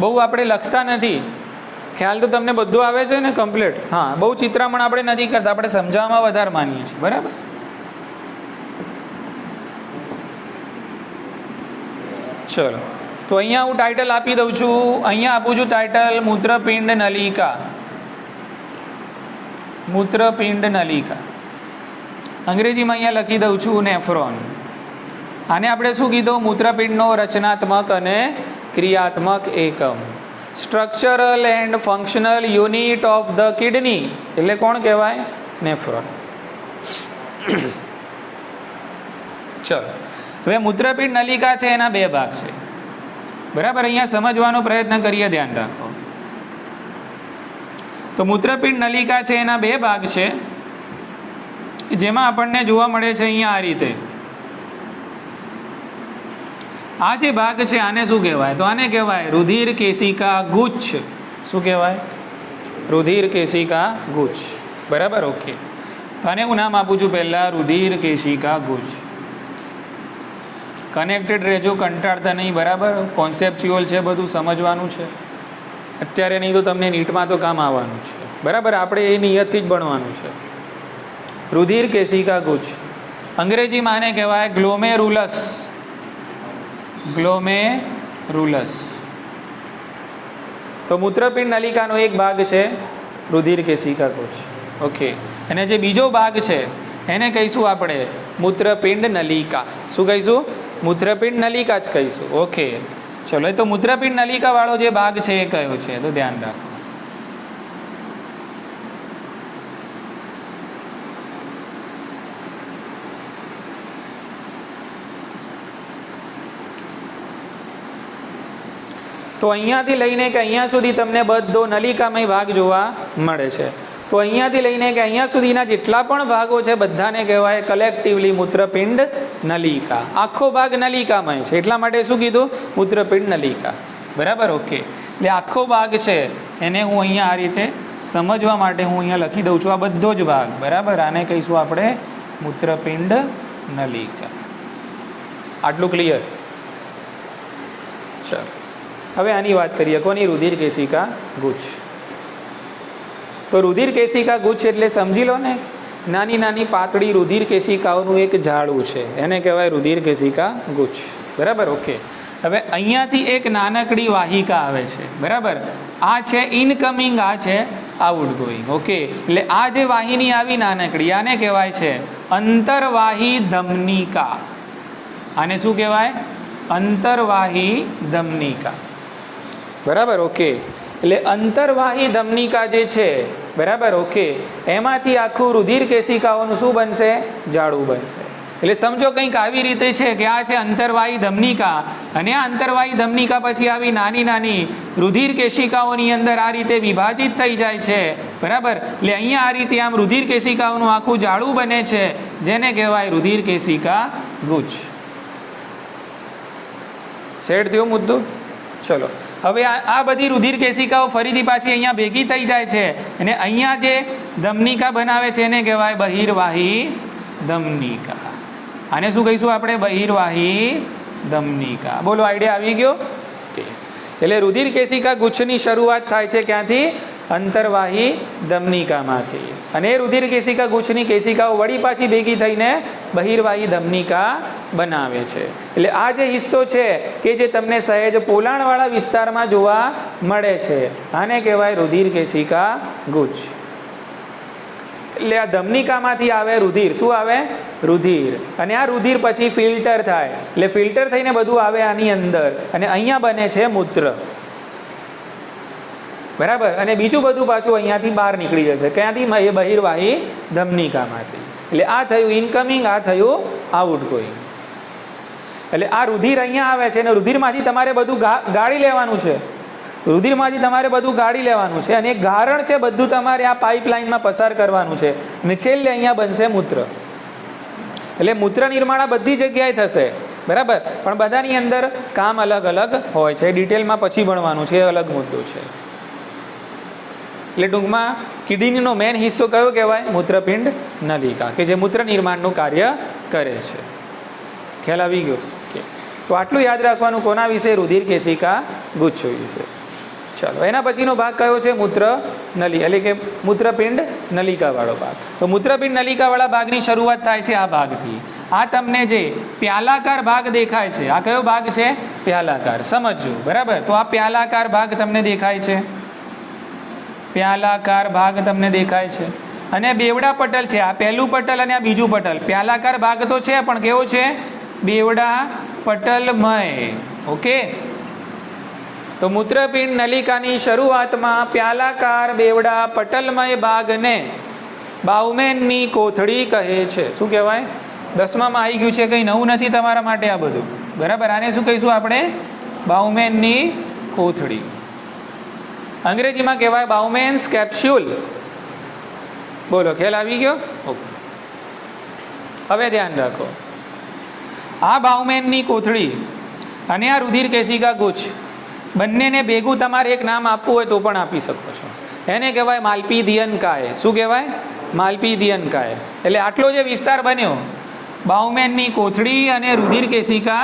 બહુ આપણે લખતા નથી, ખ્યાલ તો તમને બધું આવે છે ને કમ્પ્લીટ? હા, બહુ ચિત્રામણ આપણે નથી કરતા, આપણે સમજાવવામાં વધારે માનીએ છીએ, બરાબર? ચલો, તો અહીંયા હું ટાઇટલ આપી દઉં છું. અહીંયા આપું છું ટાઇટલ મૂત્રપિંડ નલિકા. મૂત્રપિંડ નલિકા અંગ્રેજીમાં અહીંયા લખી દઉં છું નેફ્રોન. આને આપણે શું કીધું? મૂત્રપિંડનો રચનાત્મક અને ક્રિયાત્મક એકમ. Structural and functional unit of the kidney એટલે કોણ કહેવાય? નેફ્રોન. ચલો, હવે મૂત્રપિંડ નલિકા છે એના બે ભાગ છે, બરાબર. અહીંયા સમજવાનો પ્રયત્ન કરીએ, ધ્યાન રાખો. તો મૂત્રપિંડ નલિકા છે એના બે ભાગ છે, જેમાં આપણને જોવા મળે છે અહીંયા આ રીતે. આ જે ભાગ છે આને શું કહેવાય? તો આને કહેવાય રુધિર કેશિકા ગુચ્છ. શું કહેવાય? રુધિર કેશિકા ગુચ્છ, બરાબર. ઓકે, તો આને હું નામ આપું છું પહેલાં રુધિર કેશિકા ગુચ્છ. કનેક્ટેડ રહેજો, કંટાળતા નહીં, બરાબર. કોન્સેપ્ચ્યુઅલ છે, બધું સમજવાનું છે અત્યારે, નહીં તો તમને નીટમાં તો કામ આવવાનું છે, બરાબર. આપણે એ નિયતથી જ ભણવાનું છે. રુધિર કેશિકા ગુચ્છ અંગ્રેજીમાં આને કહેવાય ગ્લોમેરુલસ. ગ્લોમેરુલસ. તો મૂત્રપિંડ નલિકાનો એક ભાગ છે રુધિર કેશિકા ગુચ્છ. ઓકે, અને જે બીજો ભાગ છે એને કહીશું આપણે મૂત્રપિંડ નલિકા. શું કહીશું? મૂત્રપિંડ નલિકા જ કહીશું. ઓકે, ચલો. તો મૂત્રપિંડ નલિકા વાળો જે ભાગ છે એ કયો છે? તો ધ્યાન રાખો. તો અહીંયાથી લઈને કે અહીંયા સુધી તમને બધો નલિકામય ભાગ જોવા મળે છે. તો અહીંયાથી લઈને કે અહીંયા સુધીના જેટલા પણ ભાગો છે બધાને કહેવાય કલેક્ટિવલી મૂત્રપિંડ નલિકા. આખો ભાગ નલિકામય છે એટલા માટે શું કીધું? મૂત્રપિંડ નલિકા, બરાબર. ઓકે, એટલે આખો ભાગ છે એને હું અહીંયા આ રીતે સમજવા માટે હું અહીંયા લખી દઉં છું, આ બધો જ ભાગ, બરાબર. આને કહીશું આપણે મૂત્રપિંડ નલિકા. આટલું ક્લિયર? ચાલો, હવે આની વાત કરીએ. કોની? રુધિર કેશિકા ગુચ્છ. તો રુધિર કેશિકા ગુચ્છ એટલે સમજી લો ને, નાની નાની પાતળી રુધિર કેશિકાઓનું એક ઝાડું છે, એને કહેવાય રુધિર કેશિકા ગુચ્છ, બરાબર. ઓકે, હવે અહીંયાથી એક નાનકડી વાહિકા આવે છે, બરાબર. આ છે ઇનકમિંગ, આ છે આઉટગોઈંગ. ઓકે, એટલે આ જે વાહિની આવી નાનકડી, આને કહેવાય છે અંતરવાહી ધમનિકા. આને શું કહેવાય? અંતરવાહી ધમનિકા, બરાબર. ઓકે, એટલે અંતરવાહી ધમનિકા જે છે, બરાબર. ઓકે, એમાંથી આખું રુધિર કેશિકાઓનું શું બનશે? જાડું બનશે. એટલે સમજો કંઈક આવી રીતે છે કે આ છે અંતરવાહી ધમનિકા, અને આ અંતરવાહી ધમનિકા પછી આવી નાની નાની રુધિર કેશિકાઓની અંદર આ રીતે વિભાજિત થઈ જાય છે, બરાબર. એટલે અહીંયા આ રીતે આમ રુધિર કેશિકાઓનું આખું જાડું બને છે, જેને કહેવાય રુધિર કેશિકા ગુચ્છ. સેટ થયો મુદ્દો? ચલો, હવે આ બધી રુધિર કેશિકાઓ ફરીથી પાછી અહીંયા ભેગી થઈ જાય છે, અને અહીંયા જે ધમનિકા બનાવે છે એને કહેવાય બહિર્વાહી ધમનિકા. આને શું કહીશું આપણે? બહિર્વાહી ધમનિકા. બોલો, આઈડિયા આવી ગયો? ઓકે, એટલે રુધિર કેશિકા ગુચ્છની શરૂઆત થાય છે ક્યાંથી? અંતરવાહી ધમનિકામાંથી. અને એ રુધિર કેશિકા ગુચ્છની કેશિકાઓ વળી પાછી ભેગી થઈને બહિર્વાહી ધમનિકા બનાવે છે. એટલે આ જે હિસ્સો છે કે જે તમને સહેજ પોલાણવાળા વિસ્તારમાં જોવા મળે છે, આને કહેવાય રુધિર કેશિકા ગુચ્છ. એટલે આ ધમનિકામાંથી આવે રુધિર. શું આવે? રુધિર. અને આ રુધિર પછી ફિલ્ટર થાય, એટલે ફિલ્ટર થઈને બધું આવે આની અંદર, અને અહીંયા બને છે મૂત્ર, બરાબર. અને બીજું બધું પાછું અહીંયાથી બહાર નીકળી જશે. ક્યાંથી? એ બહિર્વાહી ધમનિકામાંથી. એટલે આ થયું ઇનકમિંગ, આ થયું આઉટગોઈંગ. એટલે આ રુધિર અહીંયા આવે છે, અને રુધિરમાંથી તમારે બધું ગાળી લેવાનું છે. રુધિરમાંથી તમારે બધું ગાળી લેવાનું છે, અને એક ગારણ છે બધું તમારે આ પાઇપલાઇનમાં પસાર કરવાનું છે, અને છેલ્લે અહીંયા બનશે મૂત્ર. એટલે મૂત્ર નિર્માણ આ બધી જગ્યાએ થશે, બરાબર. પણ બધાની અંદર કામ અલગ અલગ હોય છે, ડિટેલમાં પછી ભણવાનું છે, એ અલગ મુદ્દો છે. એટલે ટૂંકમાં કિડનીનો મેઇન હિસ્સો કયો કહેવાય? મૂત્રપિંડ નલિકા, કે જે મૂત્ર નિર્માણનું કાર્ય કરે છે. ખ્યાલ આવી ગયો? તો આટલું યાદ રાખવાનું કોના વિશે? રુધિર કેશિકા ગુચ્છ વિશે. ચાલો, એના પછીનો ભાગ કયો છે? મૂત્ર નલિકા, એટલે કે મૂત્રપિંડ નલિકાવાળો ભાગ. તો મૂત્રપિંડ નલિકાવાળા ભાગની શરૂઆત થાય છે આ ભાગથી. આ તમને જે પ્યાલાકાર ભાગ દેખાય છે, આ કયો ભાગ છે? પ્યાલાકાર. સમજજો, બરાબર. તો આ પ્યાલાકાર ભાગ તમને દેખાય છે, પ્યાલાકાર ભાગ તમને દેખાય છે. અને બેવડા પટલ છે, આ પહેલું પટલ અને આ બીજું પટલ. પ્યાલાકાર ભાગ તો છે પણ કેવો છે? બેવડા પટલમય. ઓકે. તો મૂત્રપિંડ નલિકાની શરૂઆતમાં પ્યાલાકાર બેવડા પટલમય ભાગને બાઉમેનની કોથળી કહે છે. શું કહેવાય? 10માં આવી ગયું છે, કંઈ નવું નથી તમારા માટે આ બધું, બરાબર. આને શું કહીશું આપણે? બાઉમેનની કોથળી. અંગ્રેજીમાં કહેવાય બાઉમેન્સ કેપ્સ્યુલ. બોલો, ખ્યાલ આવી ગયો? ઓકે. હવે ધ્યાન રાખો, આ બાઉમેનની કોથળી અને આ રુધિર કેશિકા ગુચ્છ બંનેને ભેગું તમારે એક નામ આપવું હોય તો પણ આપી શકો છો. એને કહેવાય માલ્પીધિયન કાય. શું કહેવાય? માલ્પીધિયન કાય. એટલે આટલો જે વિસ્તાર બન્યો, બાઉમેનની કોથળી અને રુધિર કેશિકા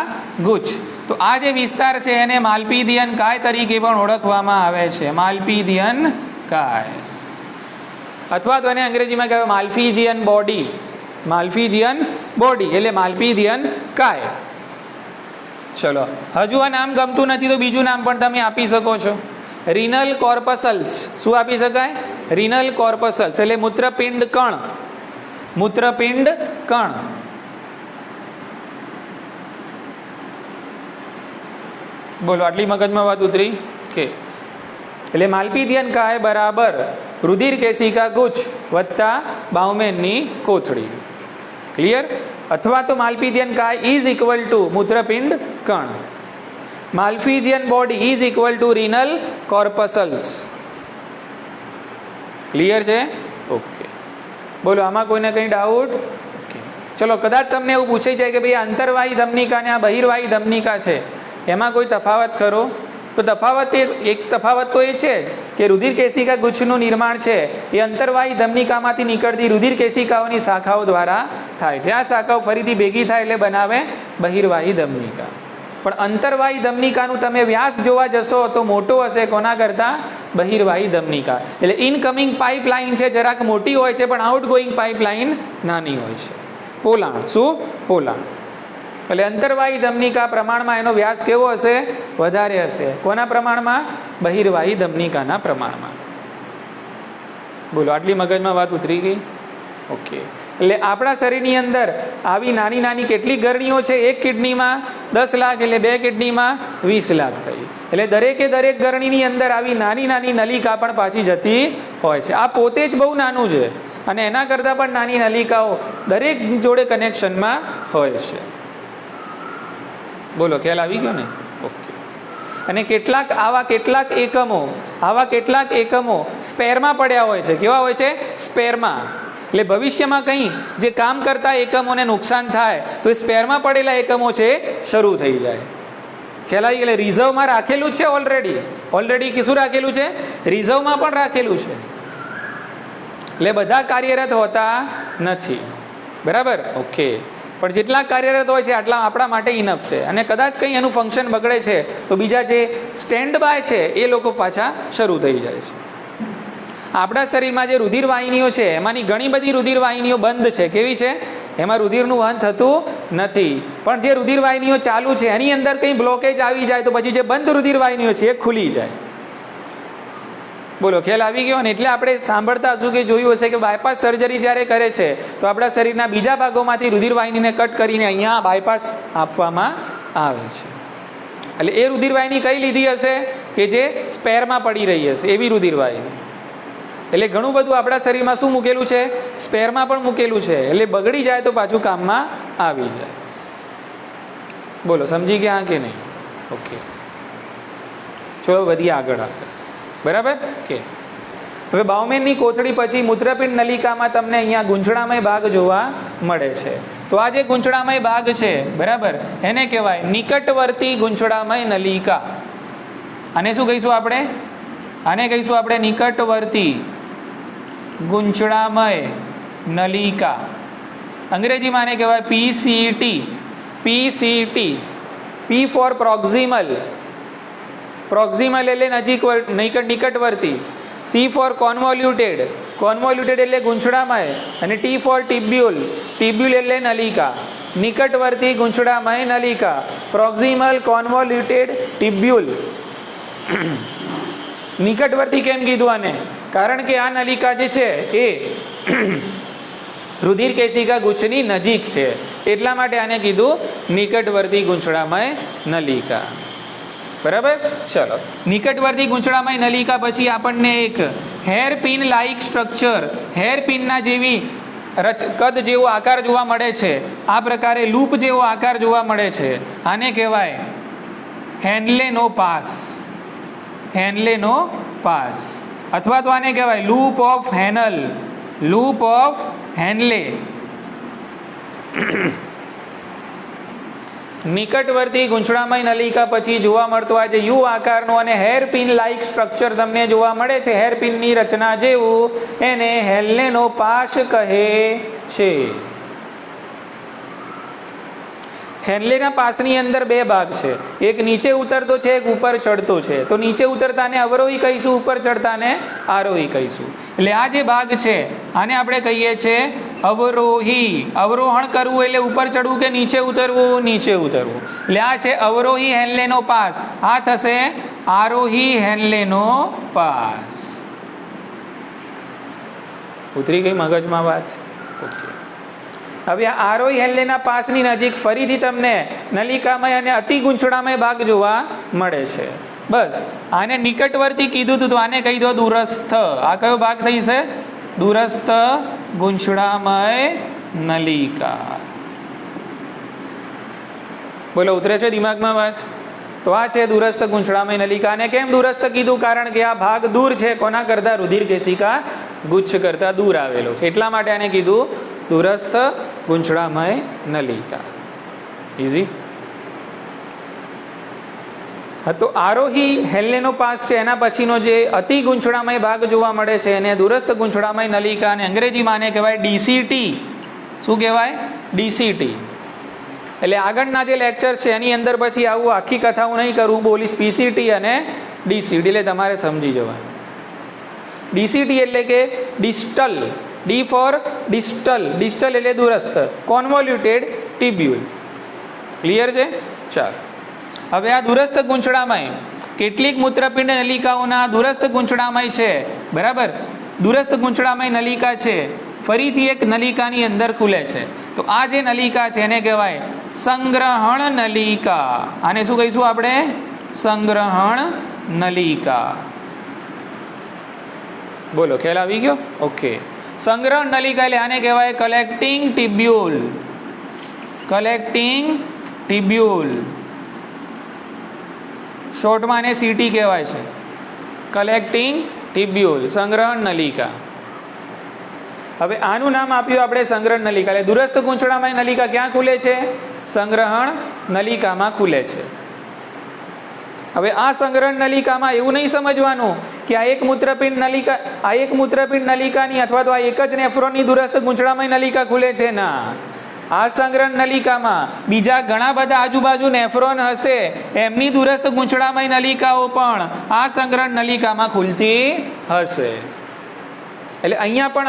ગુચ્છ, તો આ જે વિસ્તાર છે એને માલ્પીધિયન કાય તરીકે પણ ઓળખવામાં આવે છે. માલ્પીધિયન કાય, અથવા તો એને અંગ્રેજીમાં કહેવાય માલ્ફિજિયન બોડી. માલ્ફિજિયન બોડી એટલે માલ્પીધિયન કાય. ચલો, હજુ આ નામ ગમતું નથી તો બીજું નામ પણ તમે આપી શકો છો, રિનલ કોર્પસલ્સ. શું આપી શકાય? રિનલ કોર્પસલ્સ એટલે મૂત્રપિંડ કણ. મૂત્રપિંડ કણ. બોલો, આટલી મગજમાં વાત ઉતરી કે? એટલે માલ્પીધિયન કાય બરાબર રુધિર કેશિકા ગુચ્છ વત્તા બાઉમેનની કોથળી. ક્લિયર? અથવા તો માલ્પીધિયન કાય ઇઝ ઇક્વલ ટુ મૂત્રપિંડ કણ. Malpighian body is equal to renal corpuscles. Clear છે? ઓકે. બોલો, આમાં કોઈને કંઈ ડાઉટ? ઓકે. ચલો, કદાચ તમને એવું પૂછાઈ જાય કે ભાઈ અંતરવાહી ધમનિકા અને આ બહિર્વાહી ધમનિકા છે, એમાં કોઈ તફાવત ખરો? તો તફાવત એક તફાવત તો એ છે જ કે રુધિર કેશિકા ગુચ્છનું નિર્માણ છે એ અંતરવાહી ધમનિકામાંથી નીકળતી રુધિર કેશિકાઓની શાખાઓ દ્વારા થાય છે. આ શાખાઓ ફરીથી ભેગી થાય એટલે બનાવે બહિર્વાહી ધમનિકા. પણ અંતરવાહી ધમનિકાનું તમે વ્યાસ જોવા જશો તો મોટો હશે કોના કરતાં? બહિર્વાહી ધમનિકા. એટલે ઇનકમિંગ પાઇપલાઇન છે જરાક મોટી હોય છે પણ આઉટગોઈંગ પાઇપલાઇન નાની હોય છે. પોલાણ. શું? પોલાણ. એટલે અંતરવાહી ધમનિકા પ્રમાણમાં એનો વ્યાસ કેવો હશે? વધારે હશે. કોના પ્રમાણમાં? બહિર્વાહી ધમનિકાના પ્રમાણમાં. બોલો, આટલી મગજમાં વાત ઉતરી ગઈ? ઓકે. એટલે આપણા શરીરની અંદર આવી નાની નાની કેટલી ગરણીઓ છે? એક કિડનીમાં 10 લાખ એટલે 2 કિડનીમાં 20 લાખ થઈ. એટલે દરેકે દરેક ગરણીની અંદર આવી નાની નાની નલિકા પણ પાછી જતી હોય છે. આ પોતે જ બહુ નાનું છે અને એના કરતાં પણ નાની નલિકાઓ દરેક જોડે કનેક્શનમાં હોય છે. બોલો, ખ્યાલ આવી ગયો ને? ઓકે. અને કેટલાક એકમો સ્પેરમાં પડ્યા હોય છે. કેવા હોય છે? સ્પેરમાં. એટલે ભવિષ્યમાં કંઈ જે કામ કરતા એકમોને નુકસાન થાય તો એ સ્પેરમાં પડેલા એકમો છે શરૂ થઈ જાય. ખ્યાલ આવી? એટલે રિઝર્વમાં રાખેલું છે ઓલરેડી શું રાખેલું છે? રિઝર્વમાં પણ રાખેલું છે. એટલે બધા કાર્યરત હોતા નથી, બરાબર? ઓકે. પણ જેટલા કાર્યરત હોય છે આટલા આપણા માટે ઇનફ છે. અને કદાચ કંઈ એનું ફંક્શન બગડે છે તો બીજા જે સ્ટેન્ડ બાય છે એ લોકો પાછા શરૂ થઈ જાય છે. આપણા શરીરમાં જે રુધિર વાહિનીઓ છે એમાંની ઘણી બધી રુધિર વાહિનીઓ બંધ છે. કેવી છે? એમાં રુધિરનું વહન થતું નથી. પણ જે રુધિર વાહિનીઓ ચાલુ છે એની અંદર કંઈ બ્લોકેજ આવી જાય તો પછી જે બંધ રુધિર વાહિનીઓ છે એ ખુલી જાય. બોલો, ખ્યાલ આવી ગયો ને? એટલે આપણે સાંભળતા હશું કે જોયું હશે કે બાયપાસ સર્જરી જ્યારે કરે છે તો આપણા શરીરના બીજા ભાગોમાંથી રુધિર વાહિનીને કટ કરીને અહીંયા બાયપાસ આપવામાં આવે છે. એટલે એ રુધિર વાહિની કઈ લીધી હશે? કે જે સ્પેરમાં પડી રહી હશે એવી રુધિર વાહિની. એટલે ઘણું બધું આપણા શરીરમાં શું મૂકેલું છે? સ્પેરમાં પણ મૂકેલું છે. એટલે બગડી જાય તો પાછું કામમાં આવી જાય. બોલો, સમજી ગયા કે નહીં? ઓકે. ચલો વધીએ આગળ. બરાબર? કે હવે બાઉમેનની કોથળી પછી મૂત્રપિંડ નલિકામાં તમને અહીંયા ગૂંચળામય ભાગ જોવા મળે છે. તો આ જે ગૂંચળામય ભાગ છે, બરાબર, એને કહેવાય નિકટવર્તી ગૂંચળામય નલિકા. આને શું કહીશું આપણે? આને કહીશું આપણે નિકટવર્તી ગૂંચળામય નલિકા. અંગ્રેજીમાં આને કહેવાય PCT. P for proximal. Proximal એટલે નિકટવર્તી. C ફોર કોન્વોલ્યુટેડ એટલે ગૂંચળામય. અને T ફોર ટિબ્યુલ એટલે નલિકા. નિકટવર્તી ગૂંચળામય નલિકા, પ્રોક્સિમલ કોન્વોલ્યુટેડ ટિબ્યુલ. નિકટવર્તી કેમ કીધું આને? કારણ કે આ નલિકા જે છે એ રુધિર કેશિકા ગુચ્છની નજીક છે, એટલા માટે આને કીધું નિકટવર્તી ગૂંચળામય નલિકા. બરાબર. ચલો, નિકટવર્તી ગૂંચળામય નલિકા પછી આપણને એક હેરપિન લાઇક સ્ટ્રક્ચર, હેરપિનના જેવી કદ જેવો આકાર જોવા મળે છે, આ પ્રકારે લૂપ જેવો આકાર જોવા મળે છે. આને કહેવાય હેન્લેનો પાસ. હેન્લેનો પાસ અથવા તો આને કહેવાય loop of Henle, loop of Henle. નિકટવર્તી ગૂંચળામય નલિકા પછી જોવા મળતો આ જે યુ આકારનો અને હેરપિન લાઇક સ્ટ્રક્ચર તમને જોવા મળે છે, હેરપિનની રચના જેવું, એને હેન્લેનો પાસ કહે છે. હેન્લેના પાસની અંદર બે ભાગ છે, એક નીચે ઉતરતો છે, એક ઉપર ચડતો છે. તો નીચે ઉતરતાને અવરોહી કહીશું, ઉપર ચડતાને આરોહી કહીશું. એટલે આ જે ભાગ છે આને આપણે કહીએ છીએ અવરોહી. અવરોહણ કરવું એટલે ઉપર ચડવું કે નીચે ઉતરવું? નીચે ઉતરવું. એટલે આ છે અવરોહી હેન્લેનો પાસ, આ થશે આરોહી હેન્લેનો પાસ. ઉતરી ગઈ મગજમાં વાત? ઓકે. હવે આ આરોહી હેન્લેના પાસની નજીક ફરીથી તમને નલિકામય અને અતિ ગૂંચળામય ભાગ જોવા મળે છે. બસ આને નિકટવર્તી કીધું હતું તો આને કહી દો દૂરસ્થ. આ કયો ભાગ થઈ છે? દૂરસ્થ ગૂંચળામય નલિકા. બોલો, ઉતરે છે દિમાગમાં વાત? તો આ છે દૂરસ્થ ગૂંચળામય નલિકા. અને કેમ દૂરસ્થ કીધું? કારણ કે આ ભાગ દૂર છે. કોના કરતા? રુધિર કેશિકા ગુચ્છ કરતા દૂર આવેલો છે, એટલા માટે આને કીધું દૂરસ્થ ગૂંચળામય નલિકા. ઇઝી. હા, તો આરોહી હેન્લેનો પાસ છે, એના પછીનો જે અતિ ગૂંચળામય ભાગ જોવા મળે છે એને દૂરસ્થ ગૂંચળામય નલિકા, અને અંગ્રેજીમાં આને કહેવાય ડીસીટી. શું કહેવાય? ડીસીટી. એટલે આગળના જે લેક્ચર છે એની અંદર પછી આવું આખી કથા હું નહીં કરું, બોલીશ પીસીટી અને ડીસીટી, એટલે તમારે સમજી જવાનું. ડીસીટી એટલે કે distal, D for distal, distal એટલે દૂરસ્થ, કોન્વોલ્યુટેડ ટિબ્યુલ. ક્લિયર છે? ચાલો, હવે આ દૂરસ્થ ગૂંચળામય કેટલીક મૂત્રપિંડ નલિકાઓના દૂરસ્થ ગૂંચળામય છે. બરાબર. દૂરસ્થ ગૂંચળામય નલિકા છે, ફરીથી એક નલિકાની અંદર ખુલે છે. તો આ જે નલિકા છે એને કહેવાય સંગ્રહણ નલિકા. આને શું કહીશું આપણે? સંગ્રહણ નલિકા. બોલો, ખ્યાલ આવી ગયો? ઓકે. સંગ્રહણ નલિકા એટલે આને કહેવાય કલેક્ટિંગ ટિબ્યુલ. કલેક્ટિંગ ટિબ્યુલ, શોર્ટમાં આને સીટી કહેવાય છે. કલેક્ટિંગ ટિબ્યુલ, સંગ્રહણ નલિકા. હવે આનું નામ આપ્યું આપણે સંગ્રહણ નલિકા. એટલે દૂરસ્થ ગૂંચળામય નલિકા ક્યાં ખુલે છે? સંગ્રહણ નલિકામાં ખુલે છે. હવે આ સંગ્રહણ નલિકામાં એવું નહીં સમજવાનું કે આ એક મૂત્રપિંડ નલિકા, આ એક મૂત્રપિંડ નલિકાની અથવા તો આ એક જ નેફ્રોનની દૂરસ્થ ગૂંચળામય નલિકા ખુલે છે. ના, આ સંગ્રહણ નલિકામાં બીજા ઘણા બધા આજુબાજુ નેફ્રોન હશે, એમની દૂરસ્થ ગૂંચળામય નલિકાઓ પણ આ સંગ્રહણ નલિકામાં ખુલતી હશે. એટલે અહીંયા પણ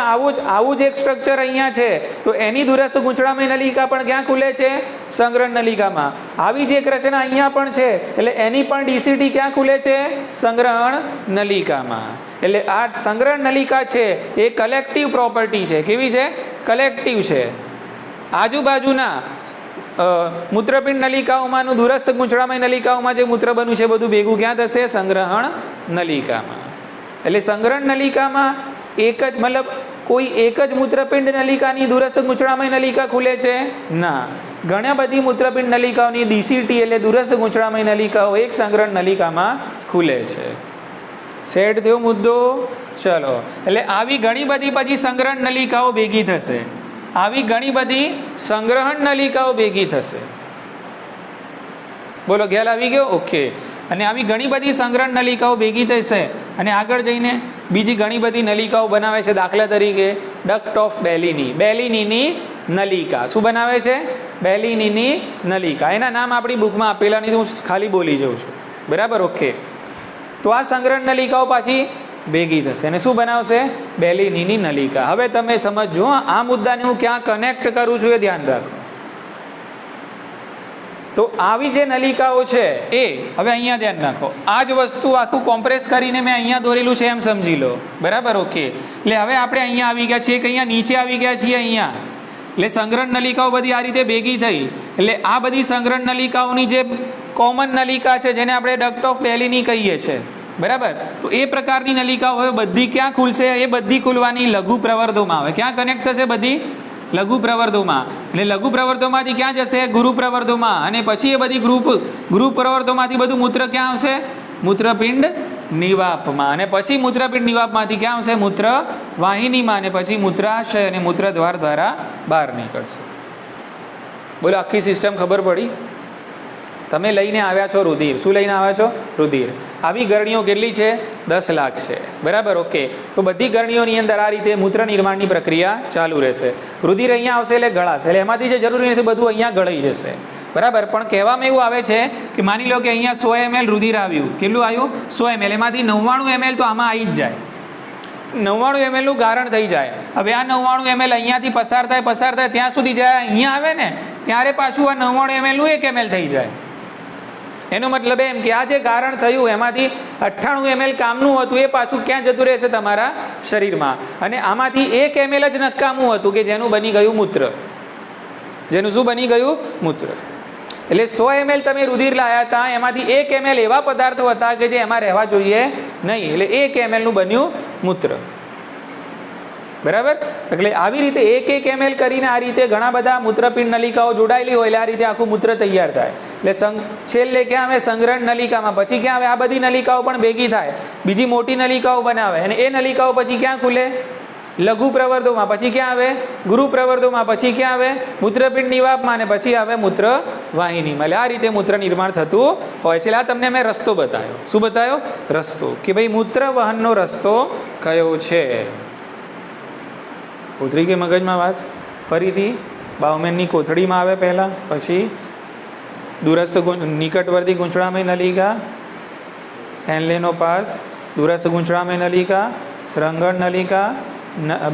આવું જ એક સ્ટ્રક્ચર અહીંયા છે, તો એની દૂરસ્થ ગૂંચળામય નલિકા પણ ક્યાં ખુલે છે? સંગ્રહણ નલિકામાં. આવી જ એક રચના અહીંયા પણ છે, એટલે એની પણ ડીસીટી ક્યાં ખુલે છે? સંગ્રહણ નલિકામાં. એટલે આ સંગ્રહણ નલિકા છે એ કલેક્ટિવ પ્રોપર્ટી છે. કેવી છે? કલેક્ટિવ છે. આજુબાજુના મૂત્રપિંડ નલિકાઓમાંનું દૂરસ્થ ગૂંચળામય નલિકાઓમાં જે મૂત્ર બન્યું છે બધું ભેગું ક્યાં થશે? સંગ્રહણ નલિકામાં. એટલે સંગ્રહણ નલિકામાં એક જ, મતલબ કોઈ એક જ મૂત્રપિંડ નલિકાની દૂરસ્થ ગૂંચળામય નલિકા ખુલે છે? ના, ઘણા બધી મૂત્રપિંડ નલિકાઓની ડીસીટી એટલે દૂરસ્થ ગૂંચળામય નલિકાઓ એક સંગ્રહણ નલિકામાં ખુલે છે. સેટ થયો મુદ્દો? ચલો, એટલે આવી ઘણી બધી પછી સંગ્રહણ નલિકાઓ ભેગી થશે. આવી ઘણી બધી સંગ્રહણ નલિકાઓ ભેગી થશે. બોલો, ખ્યાલ આવી ગયો? ઓકે. અને આવી ઘણી બધી સંગ્રહણ નલિકાઓ ભેગી થશે અને આગળ જઈને બીજી ઘણી બધી નલિકાઓ બનાવે છે. દાખલા તરીકે ડક્ટ ઓફ બેલિની, બેલિનીની નલિકા. શું બનાવે છે? બેલિનીની નલિકા. એના નામ આપણી બુકમાં આપેલા નથી, હું ખાલી બોલી જાઉં છું. બરાબર? ઓકે. તો આ સંગ્રહણ નલિકાઓ પાછી ભેગી થશે અને શું બનાવશે? બેલિનીની નલિકા. હવે તમે સમજો, આ મુદ્દાને હું ક્યાં કનેક્ટ કરું છું એ ધ્યાન રાખો. તો આવી જે નલિકાઓ છે એ હવે અહીંયા ધ્યાન રાખો, આ જ વસ્તુ આખું કોમ્પ્રેસ કરીને મેં અહીંયા દોરેલું છે એમ સમજી લો, બરાબર? ઓકે, એટલે હવે આપણે અહીંયા આવી ગયા છીએ કે અહીંયા નીચે આવી ગયા છીએ અહીંયા, એટલે સંગ્રહણ નલિકાઓ બધી આ રીતે ભેગી થઈ. એટલે આ બધી સંગ્રહણ નલિકાઓની જે કોમન નલિકા છે જેને આપણે ડક્ટ ઓફ બેલીની કહીએ છીએ, બરાબર? તો એ પ્રકારની નલિકાઓ હવે બધી ક્યાં ખુલશે? એ બધી ખુલવાની લઘુ પ્રવર્ધોમાં આવે. ક્યાં કનેક્ટ થશે? બધી લઘુ પ્રવર્ધોમાં. એટલે લઘુ પ્રવર્ધોમાંથી ક્યાં જશે? ગુરુ પ્રવર્ધોમાં. અને પછી એ બધી ગ્રુપ પ્રવર્ધોમાંથી બધું મૂત્ર ક્યાં આવશે? મૂત્રપિંડ નિવાપમાં. અને પછી મૂત્રપિંડ નિવાપમાંથી ક્યાં આવશે? મૂત્ર વાહિનીમાં. અને પછી મૂત્રાશય અને મૂત્રદ્વાર દ્વારા બહાર નીકળશે. બોલો, આખી સિસ્ટમ ખબર પડી? તમે લઈને આવ્યા છો રુધિર. શું લઈને આવ્યા છો? રુધિર. આવી ગરણીઓ કેટલી છે? 10 લાખ છે, બરાબર? ઓકે, તો બધી ગરણીઓની અંદર આ રીતે મૂત્ર નિર્માણની પ્રક્રિયા ચાલુ રહેશે. રુધિર અહીંયા આવશે એટલે ગળાશે, એટલે એમાંથી જે જરૂરી નથી બધું અહીંયા ગળાઈ જશે, બરાબર? પણ કહેવામાં એવું આવે છે કે માની લો કે અહીંયા 100 ml રુધિર આવ્યું. કેટલું આવ્યું? 100 ml. એમાંથી 99 ml તો આમાં આવી જ જાય. 99 ml નું ગારણ થઈ જાય. હવે આ 99 ml અહીંયાથી પસાર થાય ત્યાં સુધી જાય અહીંયા આવે ને ત્યારે પાછું આ 99 ml નું 1 ml થઈ જાય. એનો મતલબ એમ કે આ જે ગારણ થયું એમાંથી 98 ml કામનું હતું એ પાછું ક્યાં જતું રહેશે? તમારા શરીરમાં. અને આમાંથી 1 ml જ નકામું હતું કે જેનું બની ગયું મૂત્ર. જેનું શું બની ગયું? મૂત્ર. એટલે 100 ml તમે રુધિર લાયા હતા, એમાંથી 1 ml એવા પદાર્થો હતા કે જે એમાં રહેવા જોઈએ નહીં, એટલે 1 ml નું બન્યું મૂત્ર, બરાબર? એટલે આવી રીતે 1 ml કરીને આ રીતે ઘણા બધા મૂત્રપિંડ નલિકાઓ જોડાયેલી હોય એટલે આ રીતે આખું મૂત્ર તૈયાર થાય. એટલે છેલ્લે ક્યાં આવે? સંગ્રહણ નલિકામાં. પછી ક્યાં આવે? આ બધી નલિકાઓ પણ ભેગી થાય, બીજી મોટી નલિકાઓ બનાવે, અને એ નલિકાઓ પછી ક્યાં ખુલે? લઘુ પ્રવર્ધોમાં. પછી ક્યાં આવે? ગુરુ પ્રવર્ધોમાં. પછી ક્યાં આવે? મૂત્રપિંડ નિવાપમાં. અને પછી આવે મૂત્ર વાહિનીમાં. એટલે આ રીતે મૂત્ર નિર્માણ થતું હોય છે. એટલે આ તમને મેં રસ્તો બતાવ્યો. શું બતાવ્યો? રસ્તો, કે ભાઈ મૂત્ર વહનનો રસ્તો કયો છે. ઉતરી ગઈ મગજમાં વાત? ફરીથી બાઉમેનની કોથળીમાં આવે પહેલાં, પછી દૂરસ્થ નિકટવર્તી ગૂંચળામય નલિકા, હેન્લેનો પાસ, દૂરસ્થ ગૂંચળામય નલિકા, સંગ્રહણ નલિકા,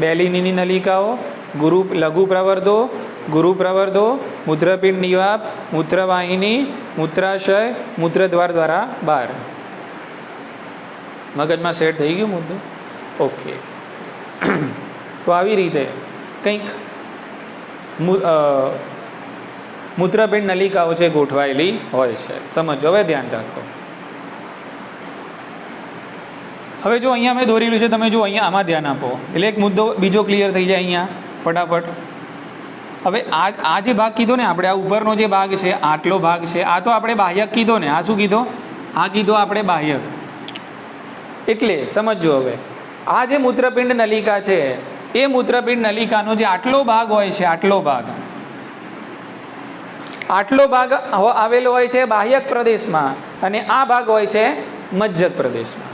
બેલિનીની નલિકાઓ, લઘુ પ્રવર્ધો, ગુરુ પ્રવર્ધો, મૂત્રપિંડ નિવાપ, મૂત્રવાહિની, મૂત્રાશય, મૂત્રદ્વાર દ્વારા બહાર. મગજમાં સેટ થઈ ગયું મુદ્દો? ઓકે. તો આવી રીતે કંઈક મૂત્રપિંડ નલિકાઓ છે ગોઠવાયેલી હોય છે. સમજો, હવે ધ્યાન રાખો. હવે જો અહીંયા મેં દોરેલું છે, તમે જો અહીંયા આમાં ધ્યાન આપો એટલે એક મુદ્દો બીજો ક્લિયર થઈ જાય અહીંયા ફટાફટ. હવે આ જે ભાગ કીધો ને આપણે, આ ઉપરનો જે ભાગ છે, આટલો ભાગ છે, આ તો આપણે બાહ્યક કીધો ને. આ શું કીધો? આ કીધો આપણે બાહ્યક. એટલે સમજો હવે આ જે મૂત્રપિંડ નલિકા છે એ મૂત્રપિંડ નલિકાનો જે આટલો ભાગ હોય છે, આટલો ભાગ આવેલો હોય છે બાહ્યક પ્રદેશમાં, અને આ ભાગ હોય છે મજ્જક પ્રદેશમાં.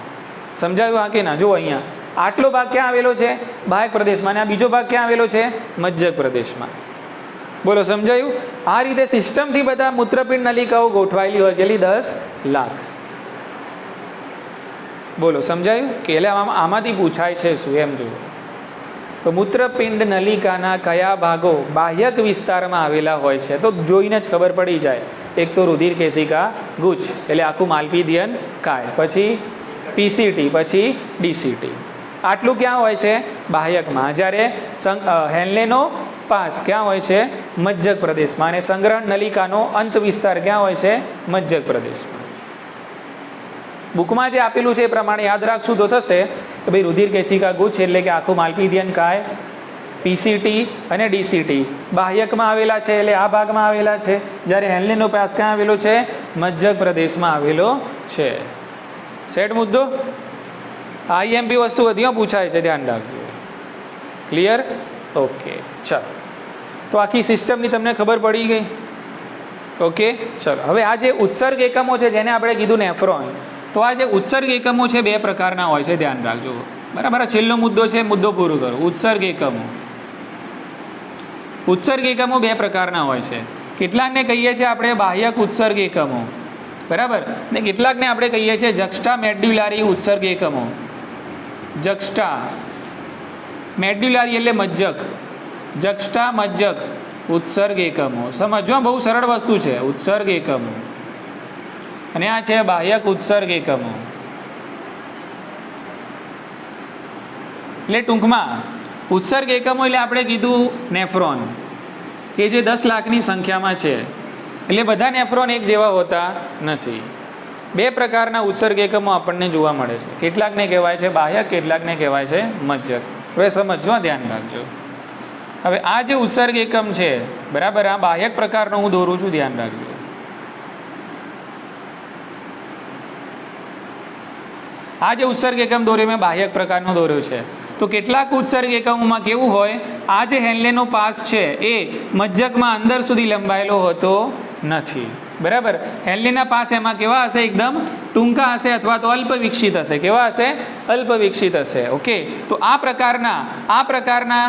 સમજાયું? આ કે ના? જો અહીંયા આટલો ભાગ ક્યાં આવેલો છે? બાહ્યક પ્રદેશમાં. અને આ બીજો ભાગ ક્યાં આવેલો છે? મજ્જક પ્રદેશમાં. બોલો, સમજાયું? આ રીતે સિસ્ટમથી બધા મૂત્રપિંડ નલિકાઓ ગોઠવાયેલી હોય. કેટલી? 10 લાખ. બોલો, સમજાયું? કે એટલે આમાંથી પૂછાય છે શું એમ જુઓ તો મૂત્રપિંડ નલિકાના કયા ભાગો બાહ્યક વિસ્તારમાં આવેલા હોય છે? તો જોઈને જ ખબર પડી જાય. એક તો રુધિર કેશિકા ગુચ્છ એટલે આખું માલ્પીધિયન કાય, પછી પીસીટી, પછી ડીસીટી. આટલું ક્યાં હોય છે? બાહ્યકમાં. જ્યારે હેન્લેનો પાસ ક્યાં હોય છે? મજ્જક પ્રદેશમાં. અને સંગ્રહણ નલિકાનો અંત વિસ્તાર ક્યાં હોય છે? મજ્જક પ્રદેશમાં. બુકમાં જે આપેલું છે એ પ્રમાણે યાદ રાખશું તો થશે કે ભાઈ રુધિર કેશિકા ગુચ્છ એટલે કે આખું માલ્પીધિયન કાય, પીસીટી અને ડીસીટી બાહ્યકમાં આવેલા છે, એટલે આ ભાગમાં આવેલા છે. જ્યારે હેન્લેનો પાસ ક્યાં આવેલો છે? મજ્જક પ્રદેશમાં આવેલો છે. સેટ મુદ્દો? આઈએમપી વસ્તુ વધીઓ પૂછાય છે, ધ્યાન રાખજો. ક્લિયર? ઓકે, ચાલો. તો આખી સિસ્ટમની તમને ખબર પડી ગઈ? ઓકે, ચલો. હવે આ જે ઉત્સર્ગ એકમો છે જેને આપણે કીધું નેફ્રોન, તો આ જે ઉત્સર્ગ એકમો છે 2 પ્રકારના હોય છે, ધ્યાન રાખજો. બરાબર? છેલ્લો મુદ્દો છે, મુદ્દો પૂરો કરો. ઉત્સર્ગ એકમો 2 પ્રકારના હોય છે. કેટલાકને કહીએ છીએ આપણે બાહ્યક ઉત્સર્ગ એકમો, બરાબર? ને કેટલાકને આપણે કહીએ છીએ જક્સ્ટા મેડ્યુલારી ઉત્સર્ગ એકમો. જક્સ્ટા મેડ્યુલારી એટલે મજ્જક, જક્સ્ટા મજ્જક ઉત્સર્ગ એકમો. સમજવા બહુ સરળ વસ્તુ છે. ઉત્સર્ગ એકમો અને આ છે બાહ્યક ઉત્સર્ગ એકમો. એટલે ટૂંકમાં ઉત્સર્ગ એકમો એટલે આપણે કીધું નેફ્રોન કે જે 10 લાખની સંખ્યામાં છે. એટલે બધા નેફ્રોન એક જેવા હોતા નથી. 2 પ્રકારના ઉત્સર્ગ એકમો આપણને જોવા મળે છે. કેટલાકને કહેવાય છે બાહ્યક, કેટલાકને કહેવાય છે મજ્જક. હવે સમજવા ધ્યાન રાખજો. હવે આ જે ઉત્સર્ગ એકમ છે બરાબર, આ બાહ્યક પ્રકારનો હું દોરું છું, ધ્યાન રાખજો. આ જે ઉત્સર્ગ એકમ દોર્યો મેં બાહ્યક પ્રકારનો દોર્યો છે. તો કેટલાક ઉત્સર્ગ એકમોમાં કેવું હોય, આ જે હેન્લેનો પાસ છે એ મજ્જકમાં અંદર સુધી લંબાયેલો હોતો નથી. બરાબર, હેન્લેના પાસ એમાં કેવા હશે, એકદમ ટૂંકા હશે અથવા તો અલ્પ વિકસિત હશે. કેવા હશે? અલ્પ વિકસિત હશે. ઓકે, તો આ પ્રકારના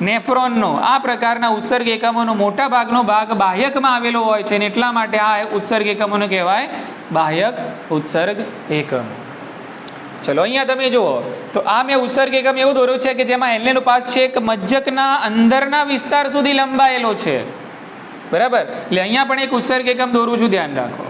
નેફ્રોનનો, આ પ્રકારના ઉત્સર્ગ એકમોનો મોટા ભાગનો ભાગ બાહ્યકમાં આવેલો હોય છે, અને એટલા માટે આ ઉત્સર્ગ એકમોને કહેવાય બાહ્યક ઉત્સર્ગ એકમ. ચલો અહીંયા તમે જુઓ તો આ મેં ઉત્સર્ગ એકમ એવું દોર્યું છે કે જેમાં હેન્લેનો પાસ છે એક મજ્જકના અંદરના વિસ્તાર સુધી લંબાયેલો છે. બરાબર, એટલે અહીંયા પણ એક ઉત્સર્ગ એકમ દોરું છું, ધ્યાન રાખો.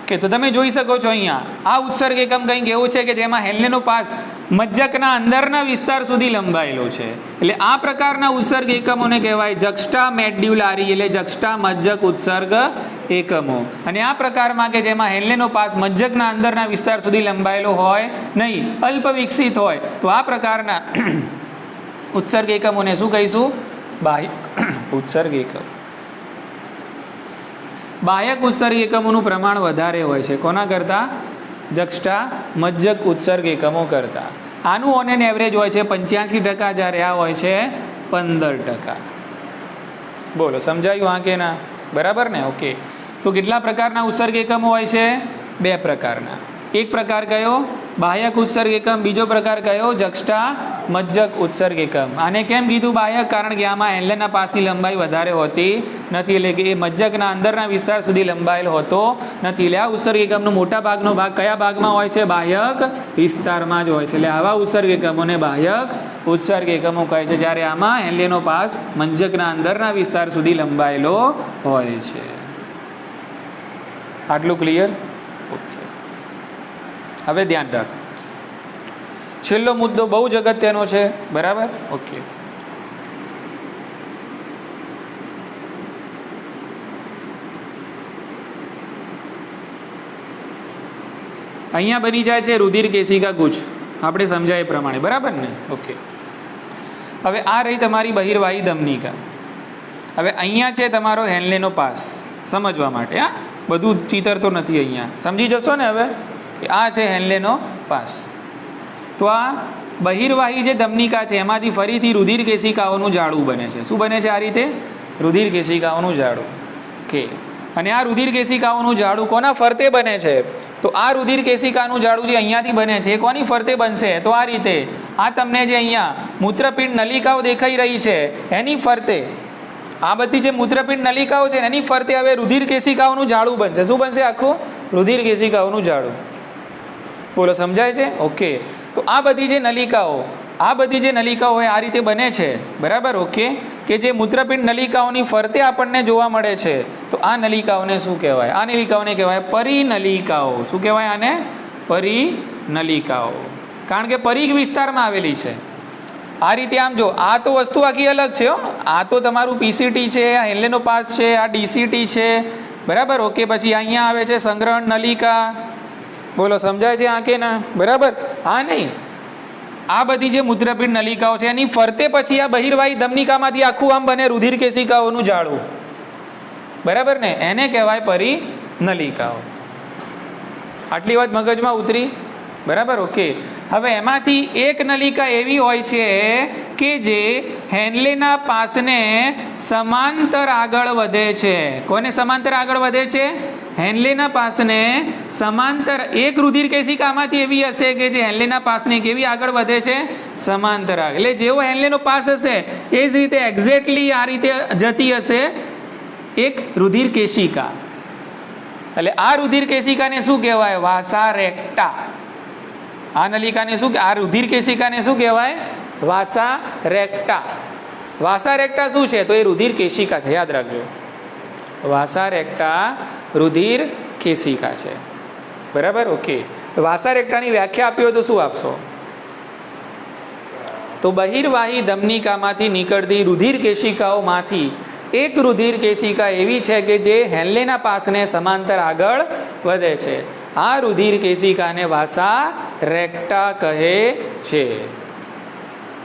કે તો તમે જોઈ શકો છો અહીંયા આ ઉત્સર્ગ એકમ કંઈક એવું છે કે જેમાં હેન્લેનો પાસ મજ્જકના અંદરના વિસ્તાર સુધી લંબાયેલો છે. એટલે આ પ્રકારના ઉત્સર્ગ એકમોને કહેવાય જક્સ્ટા મેડ્યુલારી, એટલે જક્સ્ટા મજ્જક ઉત્સર્ગ એકમો. અને આ પ્રકારમાં કે જેમાં હેન્લેનો પાસ મજ્જકના અંદરના વિસ્તાર સુધી લંબાયેલો હોય નહીં, અલ્પ વિકસિત હોય, તો આ પ્રકારના ઉત્સર્ગ એકમોને શું કહીશું? બાહ્યક ઉત્સર્ગ એકમ. બાહ્યક ઉત્સર્ગ એકમોનું પ્રમાણ વધારે હોય છે કોના કરતાં? જક્સ્ટા મજ્જક ઉત્સર્ગ એકમો કરતાં. આનું ઓન એન એવરેજ હોય છે 85%, જ્યારે આ હોય છે 15%. બોલો સમજાયું હા કે ના? બરાબર ને? ઓકે, તો કેટલા પ્રકારના ઉત્સર્ગ એકમો હોય છે? 2 પ્રકારના. એક પ્રકાર કયો? બાહ્યક ઉત્સર્ગ એકમ. બીજો પ્રકાર કયો? જક્સ્ટા મજ્જક ઉત્સર્ગ એકમ. આને કેમ કીધું બાહ્યક? કારણ કે આમાં હેન્લેના પાસની લંબાઈ વધારે હોતી નથી, એટલે કે એ મજ્જકના અંદરના વિસ્તાર સુધી લંબાયેલ હોતો નથી. એટલે આ ઉત્સર્ગ એકમનો મોટા ભાગનો ભાગ કયા ભાગમાં હોય છે? બાહ્યક વિસ્તારમાં જ હોય છે. એટલે આવા ઉત્સર્ગ એકમોને બાહ્યક ઉત્સર્ગ એકમો કહે છે, જ્યારે આમાં હેન્લેનો પાસ મજ્જકના અંદરના વિસ્તાર સુધી લંબાયેલો હોય છે. આટલું ક્લિયર? હવે ધ્યાન રાખો, છેલ્લો મુદ્દો બહુ જ અગત્યનો છે. બરાબર? ઓકે, અહીંયા બની જાય છે રુધિર કેશિકા ગુચ્છ, આપણે સમજાય એ પ્રમાણે. બરાબર ને? ઓકે, હવે આ રહી તમારી બહિર્વાહી ધમનિકા. હવે અહીંયા છે તમારો હેન્લેનો પાસ. સમજવા માટે હા, બધું ચિત્ર તો નથી અહીંયા, સમજી જશો ને હવે કે આ છે હેન્લેનો પાસ. તો આ બહિર્વાહી જે ધમનિકા છે એમાંથી ફરીથી રુધિર કેશિકાઓનું જાળું બને છે. શું બને છે? આ રીતે રુધિર કેશિકાઓનું જાળું. કે અને આ રુધિર કેશિકાઓનું જાળું કોના ફરતે બને છે? તો આ રુધિર કેશિકાનું જાળું જે અહીંયાથી બને છે એ કોની ફરતે બનશે? તો આ રીતે, આ તમને જે અહીંયા મૂત્રપિંડ નલિકાઓ દેખાઈ રહી છે એની ફરતે, આ બધી જે મૂત્રપિંડ નલિકાઓ છે એની ફરતે હવે રુધિર કેશિકાઓનું જાળું બનશે. શું બનશે? આખું રુધિર કેશિકાઓનું જાળું. બોલો સમજાય છે? ઓકે, તો આ બધી જે નલિકાઓ હોય આ રીતે બને છે. બરાબર? ઓકે, કે જે મૂત્રપિંડ નલિકાઓની ફરતે આપણને જોવા મળે છે, તો આ નલિકાઓને શું કહેવાય? આ નલિકાઓને કહેવાય પરિનલિકાઓ. શું કહેવાય આને? પરિનલિકાઓ. કારણ કે પરિઘ વિસ્તારમાં આવેલી છે. આ રીતે આમ જો, આ તો વસ્તુ આખી અલગ છે. આ તો તમારું પીસીટી છે, આ હેન્લેનો પાસ છે, આ ડીસીટી છે. બરાબર? ઓકે, પછી અહીંયા આવે છે સંગ્રહણ નલિકા. બોલો સમજાય છે આ કે ના? બરાબર? હા નહીં, આ બધી જે મૂત્રપિંડ નલિકાઓ છે એની ફરતે પછી આ બહિર્વાહી ધમનિકામાંથી આખું આમ બને રુધિર કેશિકાઓનું જાળું. બરાબર ને? એને કહેવાય પરિનલિકાઓ. આટલી વાત મગજમાં ઉતરી? બરાબર? ઓકે, હવે એમાંથી એક નલિકા એવી હોય છે કે જે હેન્લેના પાસને સમાંતર આગળ વધે છે. કોને સમાંતર આગળ વધે છે? હેન્લેના પાસને સમાંતર. એક રુધિર કેશિકામાંથી એવી હશે કે જે હેન્લેના પાસને કેવી આગળ વધે છે? સમાંતર આગળ. એટલે જેવો હેન્લેનો પાસ હશે એ જ રીતે એક્ઝેક્ટલી આ રીતે જતી હશે એક રુધિર કેશિકા. એટલે આ રુધિર કેશિકાને શું કહેવાય? વાસા રેક્ટા. આ નલિકાને શું, આ રુધિર કેશિકાને શું કહેવાય? વાસા રેક્ટા. વાસા રેક્ટા શું છે? તો એ રુધિર કેશિકા છે, યાદ રાખજો. વાસા રેક્ટા રુધિર કેશિકા છે, બરાબર. ઓકે, વાસા રેક્ટાની વ્યાખ્યા આપી હોય તો શું આપશો? તો બહિર્વાહી ધમનિકામાંથી નીકળતી રુધિર કેશિકાઓમાંથી એક રુધિર કેશિકા એવી છે કે જે હેન્લેના પાસને સમાંતર આગળ વધે છે. આ રુધિર કેશિકાને વાસા રેક્ટા કહે છે.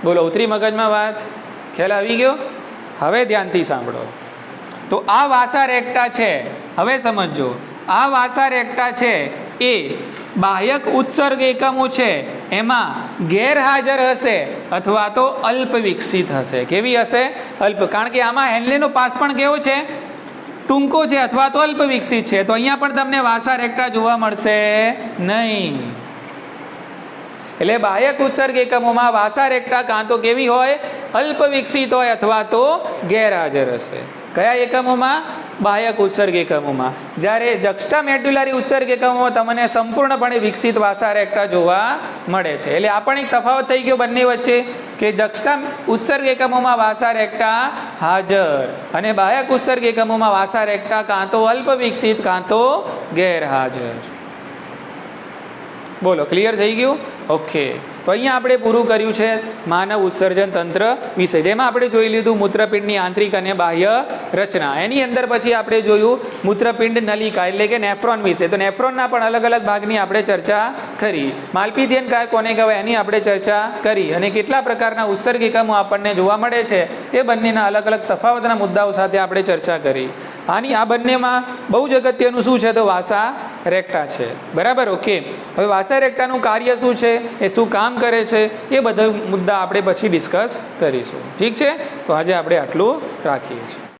બોલો, ઉતરી મગજમાં વાત? ખ્યાલ આવી ગયો? હવે ધ્યાનથી સાંભળો. તો આ વાસા રેક્ટા છે, હવે સમજો. આ વાસા રેક્ટા છે એ બાહ્યક ઉત્સર્ગ એકમો છે એમાં ગેરહાજર હશે અથવા તો અલ્પ વિકસિત હશે. કેવી હશે? અલ્પ. કારણ કે આમાં હેન્લેનો પાસ પણ કેવો છે? ટૂંકો છે અથવા તો અલ્પ વિકસિત છે. તો અહીંયા પણ તમને વાસા રેક્ટા જોવા મળશે નહીં. એટલે બાહ્યક ઉત્સર્ગ એકમોમાં વાસા રેક્ટા કાં તો કેવી હોય? અલ્પ વિકસિત હોય અથવા તો ગેરહાજર હશે. કયા એકમોમાં? બાહ્યક ઉત્સર્ગ એકમોમાં. જ્યારે જક્સ્ટા મેડ્યુલરી ઉત્સર્ગ એકમોમાં તમને સંપૂર્ણપણે વિકસિત વાસા રેક્ટા જોવા મળે છે. એટલે આ પણ એક તફાવત થઈ ગયો બંને વચ્ચે કે જક્સ્ટા ઉત્સર્ગ એકમોમાં વાસા રેક્ટા હાજર અને બાહ્યક ઉત્સર્ગ એકમોમાં વાસા રેક્ટા કાં તો અલ્પ વિકસિત કાં તો ગેરહાજર. બોલો, ક્લિયર થઈ ગયું? ઓકે. તો અહીંયા આપણે પૂરું કર્યું છે માનવ ઉત્સર્જન તંત્ર વિશે, જેમાં આપણે જોઈ લીધું મૂત્રપિંડની આંતરિક અને બાહ્ય રચના. એની અંદર પછી આપણે જોયું મૂત્રપિંડ નલિકા એટલે કે નેફ્રોન વિશે. તો નેફ્રોનના પણ અલગ અલગ ભાગની આપણે ચર્ચા કરી. માલપીધ્યન કાય કોને કહેવાય એની આપણે ચર્ચા કરી. અને કેટલા પ્રકારના ઉત્સર્ગ એકમો આપણને જોવા મળે છે એ બંનેના અલગ અલગ તફાવતના મુદ્દાઓ સાથે આપણે ચર્ચા કરી. આ બંનેમાં બહુ જ અગત્યનું શું છે? તો વાસા રેક્ટા છે, બરાબર. ઓકે, હવે વાસા રેક્ટાનું કાર્ય શું છે, એ શું કામ કરે છે, એ બધા મુદ્દા આપણે પછી ડિસ્કસ કરીશું. ઠીક છે? તો આજે આપણે આટલું રાખીએ છીએ.